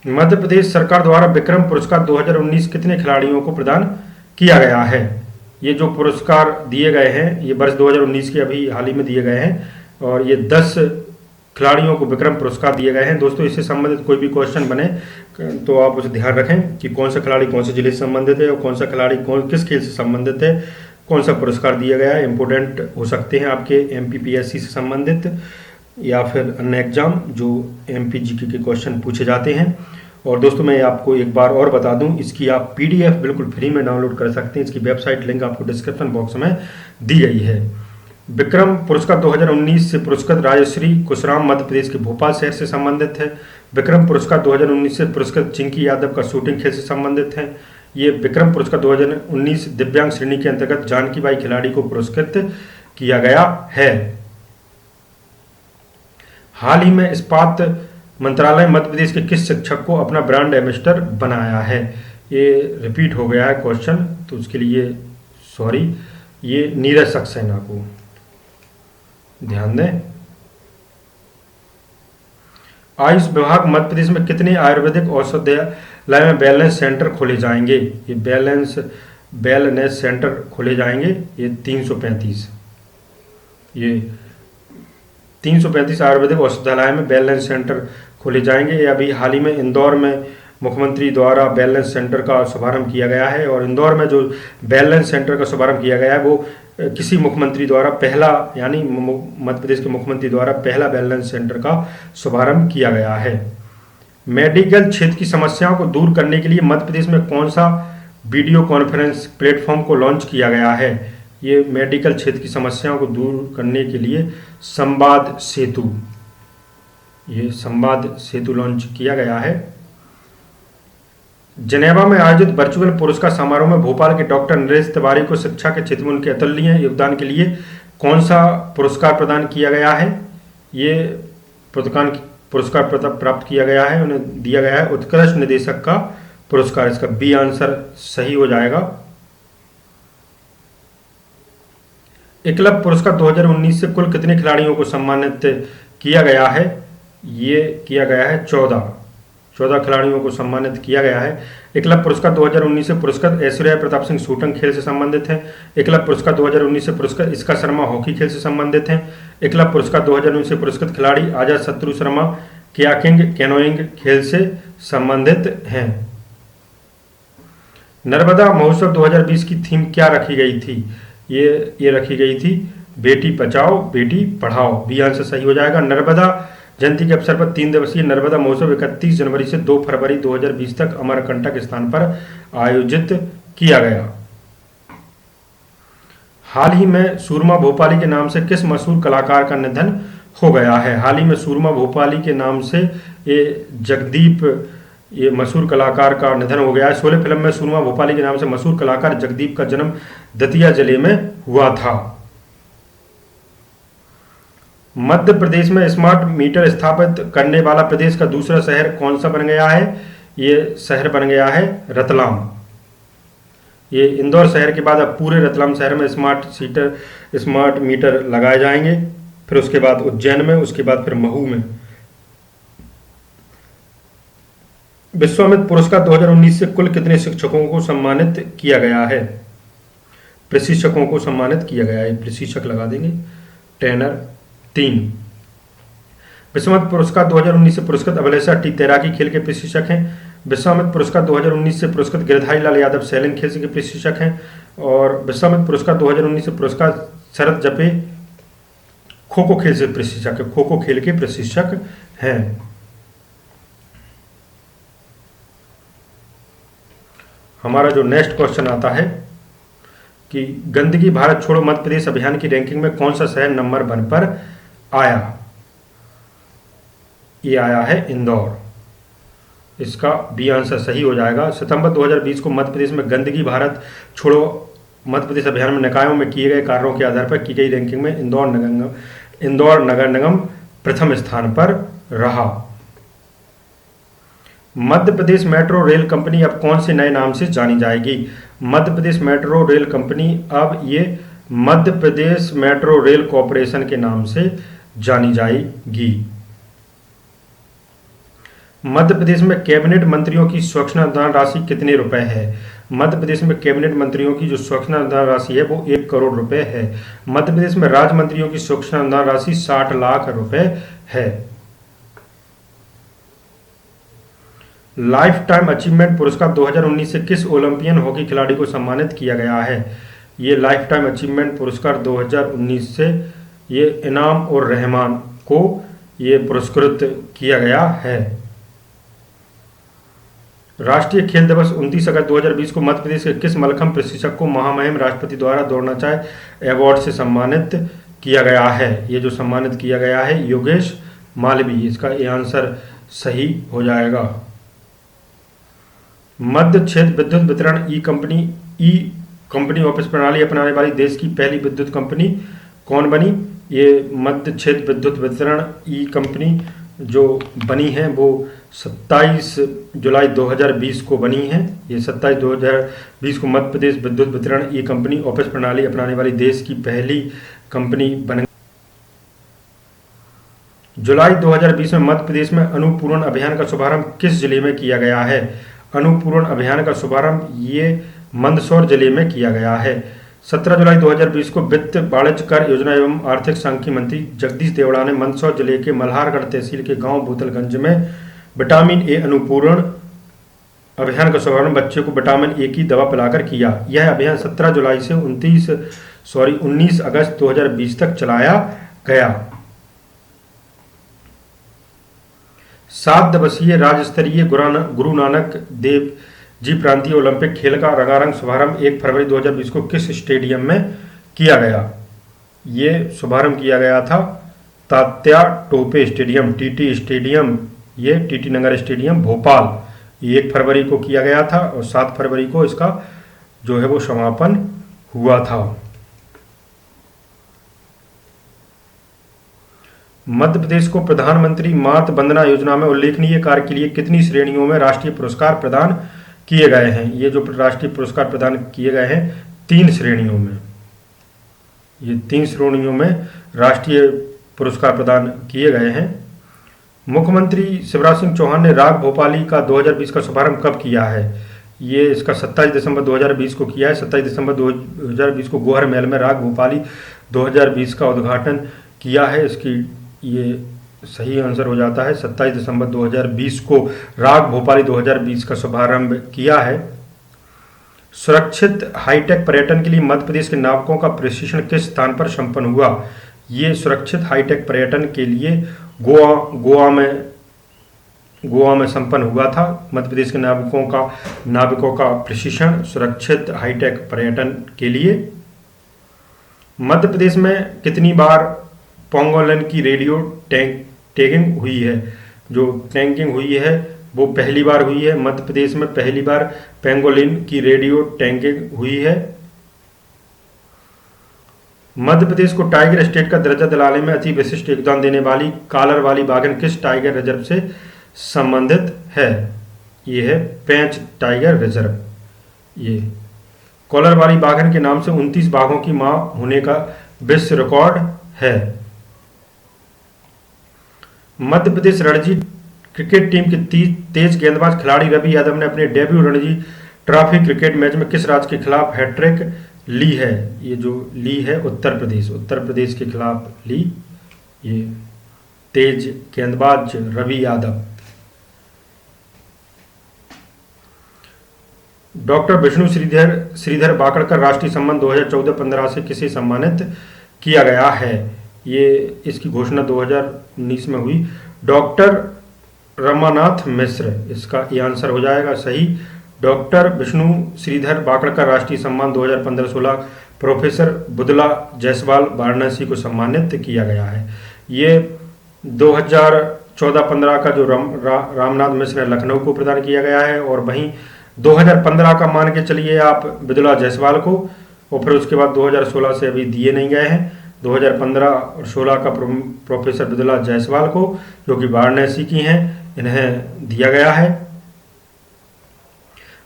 मध्य प्रदेश सरकार द्वारा विक्रम पुरस्कार 2019 कितने खिलाड़ियों को प्रदान किया गया है? ये जो पुरस्कार दिए गए हैं ये वर्ष 2019 के अभी हाल ही में दिए गए हैं और ये 10 खिलाड़ियों को विक्रम पुरस्कार दिए गए हैं। दोस्तों इससे संबंधित कोई भी क्वेश्चन बने तो आप उसे ध्यान रखें कि कौन सा खिलाड़ी कौन से जिले से संबंधित है और कौन सा खिलाड़ी किस खेल से संबंधित है, कौन सा पुरस्कार दिया गया है। इंपॉर्टेंट हो सकते हैं आपके एमपीपीएससी से संबंधित या फिर अन्य एग्जाम जो एमपीजीके के क्वेश्चन पूछे जाते हैं। और दोस्तों मैं आपको एक बार और बता दूं, इसकी आप पीडीएफ बिल्कुल फ्री में डाउनलोड कर सकते हैं। इसकी वेबसाइट लिंक आपको डिस्क्रिप्शन बॉक्स में दी गई है। विक्रम पुरस्कार 2019 से पुरस्कृत राजश्री कुशराम मध्य प्रदेश के भोपाल शहर से संबंधित है। विक्रम पुरस्कार 2019 से पुरस्कृत चिंकी यादव का शूटिंग खेल से संबंधित है। ये विक्रम पुरस्कार 2019 दिव्यांग श्रेणी के अंतर्गत जानकी बाई खिलाड़ी को पुरस्कृत किया गया है। हाल ही में इस्पात मंत्रालय मध्य प्रदेश के किस शिक्षक को अपना ब्रांड एम्बेसडर बनाया है? ये रिपीट हो गया है क्वेश्चन, तो उसके लिए सॉरी। ये नीरज सक्सेना को ध्यान दें। आयुष विभाग मध्य प्रदेश में कितने आयुर्वेदिक औषधालय में वेलनेस सेंटर खोले जाएंगे? ये वेलनेस सेंटर खोले जाएंगे ये 335। ये 335 आयुर्वेदिक औषधालय में वेलनेस सेंटर खोले जाएंगे। ये अभी हाल ही में इंदौर में मुख्यमंत्री द्वारा वेलनेस सेंटर का शुभारंभ किया गया है। और इंदौर में जो वेलनेस सेंटर का शुभारंभ किया गया है वो किसी मुख्यमंत्री द्वारा पहला, यानी मध्य प्रदेश के मुख्यमंत्री द्वारा पहला वेलनेस सेंटर का शुभारंभ किया गया है। मेडिकल क्षेत्र की समस्याओं को दूर करने के लिए मध्य प्रदेश में कौन सा वीडियो कॉन्फ्रेंस प्लेटफॉर्म को लॉन्च किया गया है? ये मेडिकल क्षेत्र की समस्याओं को दूर करने के लिए संवाद सेतु, ये संवाद सेतु लॉन्च किया गया है। जनेवा में आयोजित वर्चुअल पुरस्कार समारोह में भोपाल के डॉक्टर नरेश तिवारी को शिक्षा के क्षेत्र में उनके अतुलनीय योगदान के लिए कौन सा पुरस्कार प्रदान किया गया है? ये पुरस्कार प्राप्त किया गया है, उन्हें दिया गया है उत्कृष्ट निदेशक का पुरस्कार। इसका बी आंसर सही हो जाएगा। एकलव्य पुरस्कार 2019 से कुल कितने खिलाड़ियों को सम्मानित किया गया है? ये किया गया है 14 खिलाड़ियों को सम्मानित किया गया है। एकलव्य पुरस्कार 2019 से पुरस्कृत ऐश्वर्या प्रताप सिंह शूटिंग खेल से संबंधित है। एकलव्य पुरस्कार 2019 से पुरस्कृत इसका शर्मा हॉकी खेल से संबंधित है। एकलव्य पुरस्कार 2019 से पुरस्कृत खिलाड़ी आजाद शत्रु शर्मा कयाकिंग कैनोइंग खेल से संबंधित हैं। नर्मदा महोत्सव 2020 की थीम क्या रखी गई थी? ये रखी गई थी बेटी बचाओ बेटी पढ़ाओ। बी आंसर सही हो जाएगा। नर्मदा जयंती के अवसर पर 3 दिवसीय नर्मदा महोत्सव 31 जनवरी से 2 फरवरी 2020 तक अमरकंटक स्थान पर आयोजित किया गया। हाल ही में सूरमा भोपाली के नाम से किस मशहूर कलाकार का निधन हो गया है? हाल ही में सूरमा भोपाली के नाम से ये मशहूर कलाकार का निधन हो गया है। शोले फिल्म में सूरमा भोपाली के नाम से मशहूर कलाकार जगदीप का जन्म दतिया जिले में हुआ था। मध्य प्रदेश में स्मार्ट मीटर स्थापित करने वाला प्रदेश का दूसरा शहर कौन सा बन गया है? ये शहर बन गया है रतलाम। ये इंदौर शहर के बाद अब पूरे रतलाम शहर में स्मार्ट मीटर लगाए जाएंगे, फिर उसके बाद उज्जैन में, उसके बाद फिर महू में। विश्वामित्र पुरस्कार 2019 से कुल कितने शिक्षकों को सम्मानित किया गया है? प्रशिक्षकों को सम्मानित किया गया है। प्रशिक्षक लगा देंगे, ट्रेनर 3। विश्वामित्र पुरस्कार 2019 से पुरस्कृत अभिलाषा टी तैराकी खेल के प्रशिक्षक हैं। विश्वामित्र पुरस्कार 2019 से पुरस्कृत गिरधारी लाल यादव सैलिंग खेल के प्रशिक्षक हैं। और विश्वामित्र पुरस्कार 2019 से पुरस्कार शरद जपे खो खो खेल से प्रशिक्षक है, खो खो खेल के प्रशिक्षक हैं। हमारा जो नेक्स्ट क्वेश्चन आता है कि गंदगी भारत छोड़ो मध्य प्रदेश अभियान की रैंकिंग में कौन सा शहर नंबर 1 पर आया? ये आया है इंदौर। इसका बी आंसर सही हो जाएगा। सितंबर 2020 को मध्य प्रदेश में गंदगी भारत छोड़ो मध्य प्रदेश अभियान में निकायों में किए गए कार्यों के आधार पर की गई रैंकिंग में इंदौर नगर निगम प्रथम स्थान पर रहा। Madhya Pradesh metro rail company अब कौन से नए नाम से जानी जाएगी? Madhya Pradesh metro rail company अब ये Madhya Pradesh metro rail corporation के नाम से जानी जाएगी। मध्य प्रदेश में कैबिनेट मंत्रियों की स्वच्छता अनुदान राशि कितने रुपए है? मध्य प्रदेश में कैबिनेट मंत्रियों की जो स्वच्छता अनुदान राशि है वो 1 करोड़ रुपए है। मध्य प्रदेश में राज्य मंत्रियों की स्वच्छता अनुदान राशि 60 लाख रुपए है। लाइफ टाइम अचीवमेंट पुरस्कार 2019 से किस ओलंपियन हॉकी खिलाड़ी को सम्मानित किया गया है? ये लाइफ टाइम अचीवमेंट पुरस्कार 2019 से ये इनाम और रहमान को ये पुरस्कृत किया गया है। राष्ट्रीय खेल दिवस 29 अगस्त 2020 को मध्य प्रदेश के किस मलखंभ प्रशिक्षक को महामहिम राष्ट्रपति द्वारा दौड़ना चाहे अवार्ड से सम्मानित किया गया है? ये जो सम्मानित किया गया है योगेश मालवीय। इसका ये आंसर सही हो जाएगा। मध्य क्षेत्र विद्युत वितरण ई कंपनी ऑफिस प्रणाली अपनाने वाली देश की पहली विद्युत कंपनी कौन बनी? ये मध्य क्षेत्र विद्युत वितरण ई कंपनी जो बनी है वो 27 जुलाई 2020 को बनी है। ये 27 2020 को मध्य प्रदेश विद्युत वितरण ई कंपनी ऑफिस प्रणाली अपनाने वाली देश की पहली कंपनी बन। जुलाई 2020 में मध्य प्रदेश में अनुपूरण अभियान का शुभारंभ किस जिले में किया गया है? अनुपूरण अभियान का शुभारंभ ये मंदसौर जिले में किया गया है। 17 जुलाई 2020 को वित्त वाणिज्य कर योजना एवं आर्थिक सांख्यिकी मंत्री जगदीश देवड़ा ने मंदसौर जिले के मल्हारगढ़ तहसील के गांव बोतलगंज में विटामिन ए अनुपूरण अभियान का शुभारंभ बच्चों को विटामिन ए की दवा पिलाकर किया। यह अभियान 17 जुलाई से 19 अगस्त 2020 तक चलाया गया। 7 दिवसीय राज्य स्तरीय गुरु नानक देव जी प्रांतीय ओलंपिक खेल का रंगारंग शुभारंभ 1 फरवरी 2020 को किस स्टेडियम में किया गया? ये शुभारंभ किया गया था Tatya Tope stadium, TT stadium, ये टीटी नगर स्टेडियम भोपाल। ये 1 फरवरी को किया गया था और 7 फरवरी को इसका जो है वो समापन हुआ था। मध्य प्रदेश को प्रधानमंत्री मातृ वंदना योजना में उल्लेखनीय कार्य के लिए कितनी श्रेणियों में राष्ट्रीय पुरस्कार प्रदान किए गए हैं? ये जो राष्ट्रीय पुरस्कार प्रदान किए गए हैं 3 श्रेणियों में। ये 3 श्रेणियों में राष्ट्रीय पुरस्कार प्रदान किए गए हैं। मुख्यमंत्री शिवराज सिंह चौहान ने राग भोपाली का 2020 का शुभारंभ कब किया है? ये इसका 27 दिसंबर 2020 को किया है। 27 दिसंबर 2020 को गोहर महल में राग भोपाली 2020 का उद्घाटन किया है। इसकी ये सही आंसर हो जाता है। 27 दिसंबर 2020 को राग भोपाली 2020 का शुभारंभ किया है। सुरक्षित हाईटेक पर्यटन के लिए मध्य प्रदेश के नाविकों का प्रशिक्षण किस स्थान पर संपन्न हुआ? ये सुरक्षित हाईटेक पर्यटन के लिए गोवा में संपन्न हुआ था। मध्य प्रदेश के नाविकों का प्रशिक्षण सुरक्षित हाईटेक पर्यटन के लिए। मध्य प्रदेश में कितनी बार पोंगोलन की रेडियो टैगिंग हुई है? जो टैगिंग हुई है वो पहली बार हुई है। मध्य प्रदेश में पहली बार पेंगोलिन की रेडियो टैगिंग हुई है। मध्य प्रदेश को टाइगर स्टेट का दर्जा दिलाने में अति विशिष्ट योगदान देने वाली कालर वाली बाघन किस टाइगर रिजर्व से संबंधित है? ये है पेंच टाइगर रिजर्व। ये कॉलर वाली बाघन के नाम से 29 बाघों की मां होने का विश्व रिकॉर्ड है। मध्य प्रदेश रणजी क्रिकेट टीम के तेज गेंदबाज खिलाड़ी रवि यादव ने अपने debut Ranji trophy cricket match में किस राज्य के खिलाफ हैट्रिक ली है? ये जो ली है उत्तर प्रदेश के खिलाफ ली। ये तेज गेंदबाज रवि यादव। डॉक्टर विष्णु श्रीधर वाकड़कर राष्ट्रीय सम्मान 2014-15 से किसे सम्मानित किया गया है? ये इसकी घोषणा 2019 में हुई। डॉक्टर रमानाथ मिश्र, इसका ये आंसर हो जाएगा सही। डॉक्टर विष्णु श्रीधर वाकड़कर राष्ट्रीय सम्मान 2015-16 प्रोफेसर बुदला जायसवाल वाराणसी को सम्मानित किया गया है। ये 2014-15 का जो रामनाथ मिश्र लखनऊ को प्रदान किया गया है, और वहीं 2015 का मान के चलिए आप बुदला जायसवाल को, और फिर उसके बाद 2016 से अभी दिए नहीं गए हैं। 2015 और 16 का प्रोफेसर बुदला जायसवाल को, जो कि वाराणसी की हैं, इन्हें दिया गया है।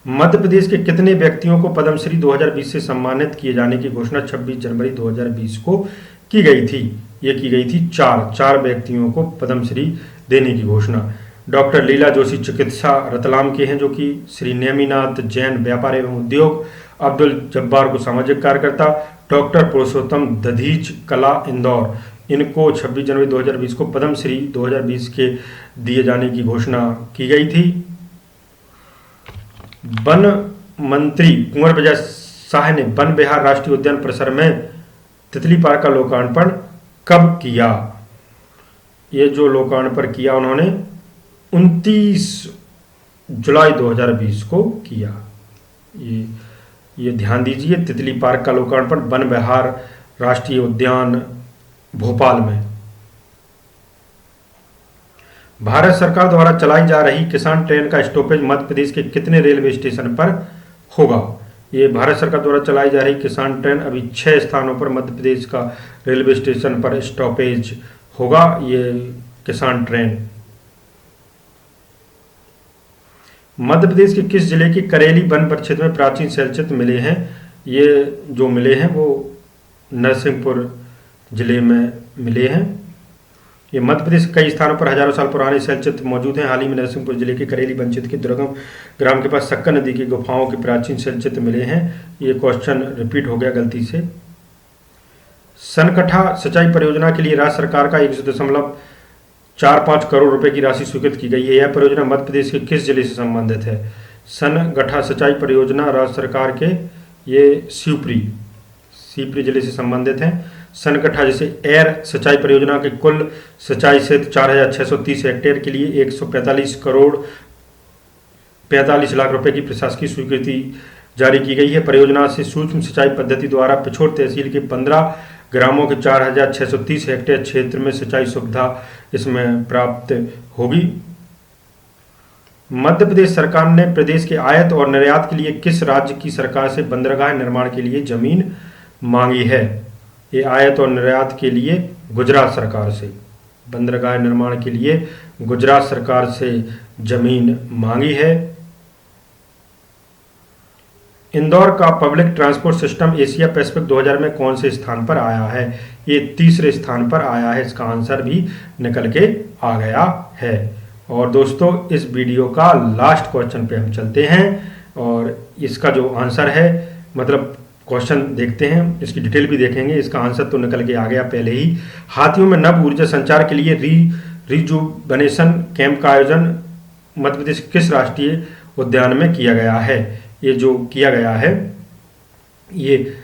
मध्य प्रदेश के कितने व्यक्तियों को पद्मश्री 2020 से सम्मानित किए जाने की घोषणा 26 जनवरी 2020 को की गई थी? ये की गई थी चार व्यक्तियों को पद्मश्री देने की घोषणा। डॉक्टर लीला जोशी चिकित्सा रतलाम के हैं, जो कि श्री नेमिनाथ जैन व्यापार एवं उद्योग, अब्दुल जब्बार को सामाजिक कार्यकर्ता, डॉक्टर पुरुषोत्तम दधीच कला इंदौर, इनको 26 जनवरी 2020 को पद्मश्री 2020 के दिए जाने की घोषणा की गई थी। वन मंत्री कुंवर विजय शाह ने वन विहार राष्ट्रीय उद्यान परिसर में तितली पार्क का लोकार्पण कब किया? ये जो लोकार्पण किया उन्होंने 29 जुलाई 2020 को किया। ये ध्यान दीजिए, तितली पार्क का लोकार्पण वन विहार राष्ट्रीय उद्यान भोपाल में। भारत सरकार द्वारा चलाई जा रही किसान ट्रेन का स्टॉपेज मध्य प्रदेश के कितने रेलवे स्टेशन पर होगा? ये भारत सरकार द्वारा चलाई जा रही किसान ट्रेन अभी 6 स्थानों पर मध्य प्रदेश का रेलवे स्टेशन पर स्टॉपेज होगा। ये किसान ट्रेन मध्य प्रदेश के किस जिले के करेली वन परिक्षेत्र में प्राचीन शैलचित्र मिले हैं? ये जो मिले हैं वो नरसिंहपुर जिले में मिले हैं। ये मध्य प्रदेश के कई स्थानों पर हजारों साल पुराने शैलचित्र मौजूद हैं। हाल ही में नरसिंहपुर जिले के करेली वन क्षेत्र के दुर्गम ग्राम के पास सक्कर नदी की गुफाओं के प्राचीन शैलचित्र मिले हैं। ये क्वेश्चन रिपीट हो गया गलती से। सनकठा सिंचाई परियोजना के लिए राज्य सरकार का 1.45 करोड़ रुपए की राशि स्वीकृत की गई है। यह परियोजना मध्य प्रदेश के किस जिले से संबंधित है? सनगठा सिंचाई परियोजना राज्य सरकार के ये शिवपुरी जिले से संबंधित है। सनकठा जैसे एयर सिंचाई परियोजना के कुल सिंचाई क्षेत्र 4,630 हेक्टेयर के लिए 145 करोड़ 45 लाख रुपए की प्रशासकीय स्वीकृति जारी की गई है। परियोजना से सूक्ष्म सिंचाई पद्धति द्वारा पिछोर तहसील के 15 ग्रामों के 4,630 हेक्टेयर क्षेत्र में सिंचाई सुविधा इसमें प्राप्त होगी। मध्य प्रदेश सरकार ने प्रदेश के आयात और निर्यात के लिए किस राज्य की सरकार से बंदरगाह निर्माण के लिए जमीन मांगी है? ये आयात और निर्यात के लिए गुजरात सरकार से, बंदरगाह निर्माण के लिए गुजरात सरकार से जमीन मांगी है। इंदौर का public transport system Asia Pacific 2000 में कौन से स्थान पर आया है? ये तीसरे स्थान पर आया है। इसका आंसर भी निकल के आ गया है। और दोस्तों, इस वीडियो का लास्ट क्वेश्चन पे हम चलते हैं और इसका जो आंसर है, मतलब क्वेश्चन देखते हैं, इसकी डिटेल भी देखेंगे। इसका आंसर तो निकल के आ गया पहले ही। हाथियों में नव ऊर्जा संचार के लिए रिजुवेनेशन कैंप का आयोजन मध्य प्रदेश किस राष्ट्रीय उद्यान में किया गया है? ये जो किया गया है, ये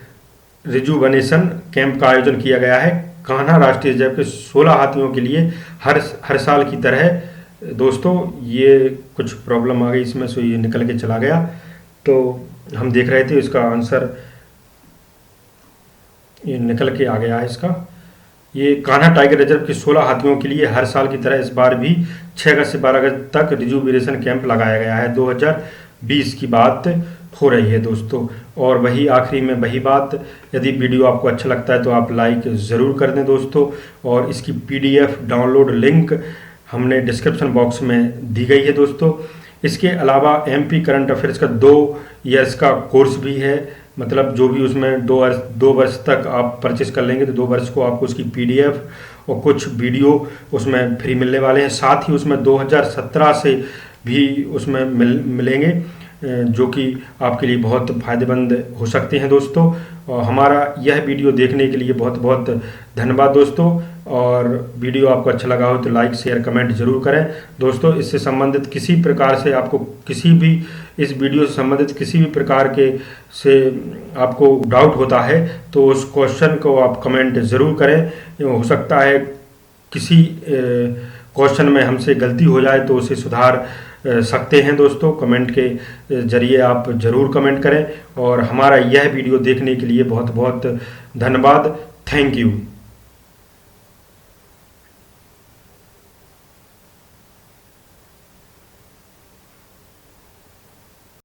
रिजुवेनेशन कैंप का आयोजन किया गया है कान्हा राष्ट्रीय रिजर्व के 16 हाथियों के लिए। हर साल की तरह दोस्तों, ये कुछ प्रॉब्लम आ गई इसमें, सो ये निकल के चला गया। तो हम देख रहे थे इसका आंसर ये निकल के आ गया है इसका। ये कान्हा टाइगर रिजर्व के 16 हाथियों के लिए हर साल की तरह इस बार भी 6 अगस्त से 12 अगस्त तक रिजुविनेशन कैंप लगाया गया है। 2020 की बात हो रही है दोस्तों। और वही आखिरी में वही बात, यदि वीडियो आपको अच्छा लगता है तो आप लाइक ज़रूर कर दें दोस्तों। और इसकी PDF डाउनलोड लिंक हमने डिस्क्रिप्शन बॉक्स में दी गई है दोस्तों। इसके अलावा MP करंट अफेयर्स का 2 ईयर्स का कोर्स भी है, मतलब जो भी उसमें 2 वर्ष तक आप परचेस कर लेंगे तो 2 वर्ष को आपको उसकी PDF और कुछ वीडियो उसमें फ्री मिलने वाले हैं। साथ ही उसमें 2017 से भी उसमें मिलेंगे, जो कि आपके लिए बहुत फ़ायदेमंद हो सकते हैं दोस्तों। और हमारा यह वीडियो देखने के लिए बहुत बहुत धन्यवाद दोस्तों। और वीडियो आपको अच्छा लगा हो तो लाइक शेयर कमेंट जरूर करें दोस्तों। इससे संबंधित किसी प्रकार से आपको किसी भी इस वीडियो से संबंधित किसी भी प्रकार के से आपको डाउट होता है तो उस क्वेश्चन को आप कमेंट ज़रूर करें। हो सकता है किसी क्वेश्चन में हमसे गलती हो जाए तो उसे सुधार सकते हैं दोस्तों। कमेंट के जरिए आप ज़रूर कमेंट करें। और हमारा यह वीडियो देखने के लिए बहुत बहुत धन्यवाद। Thank you.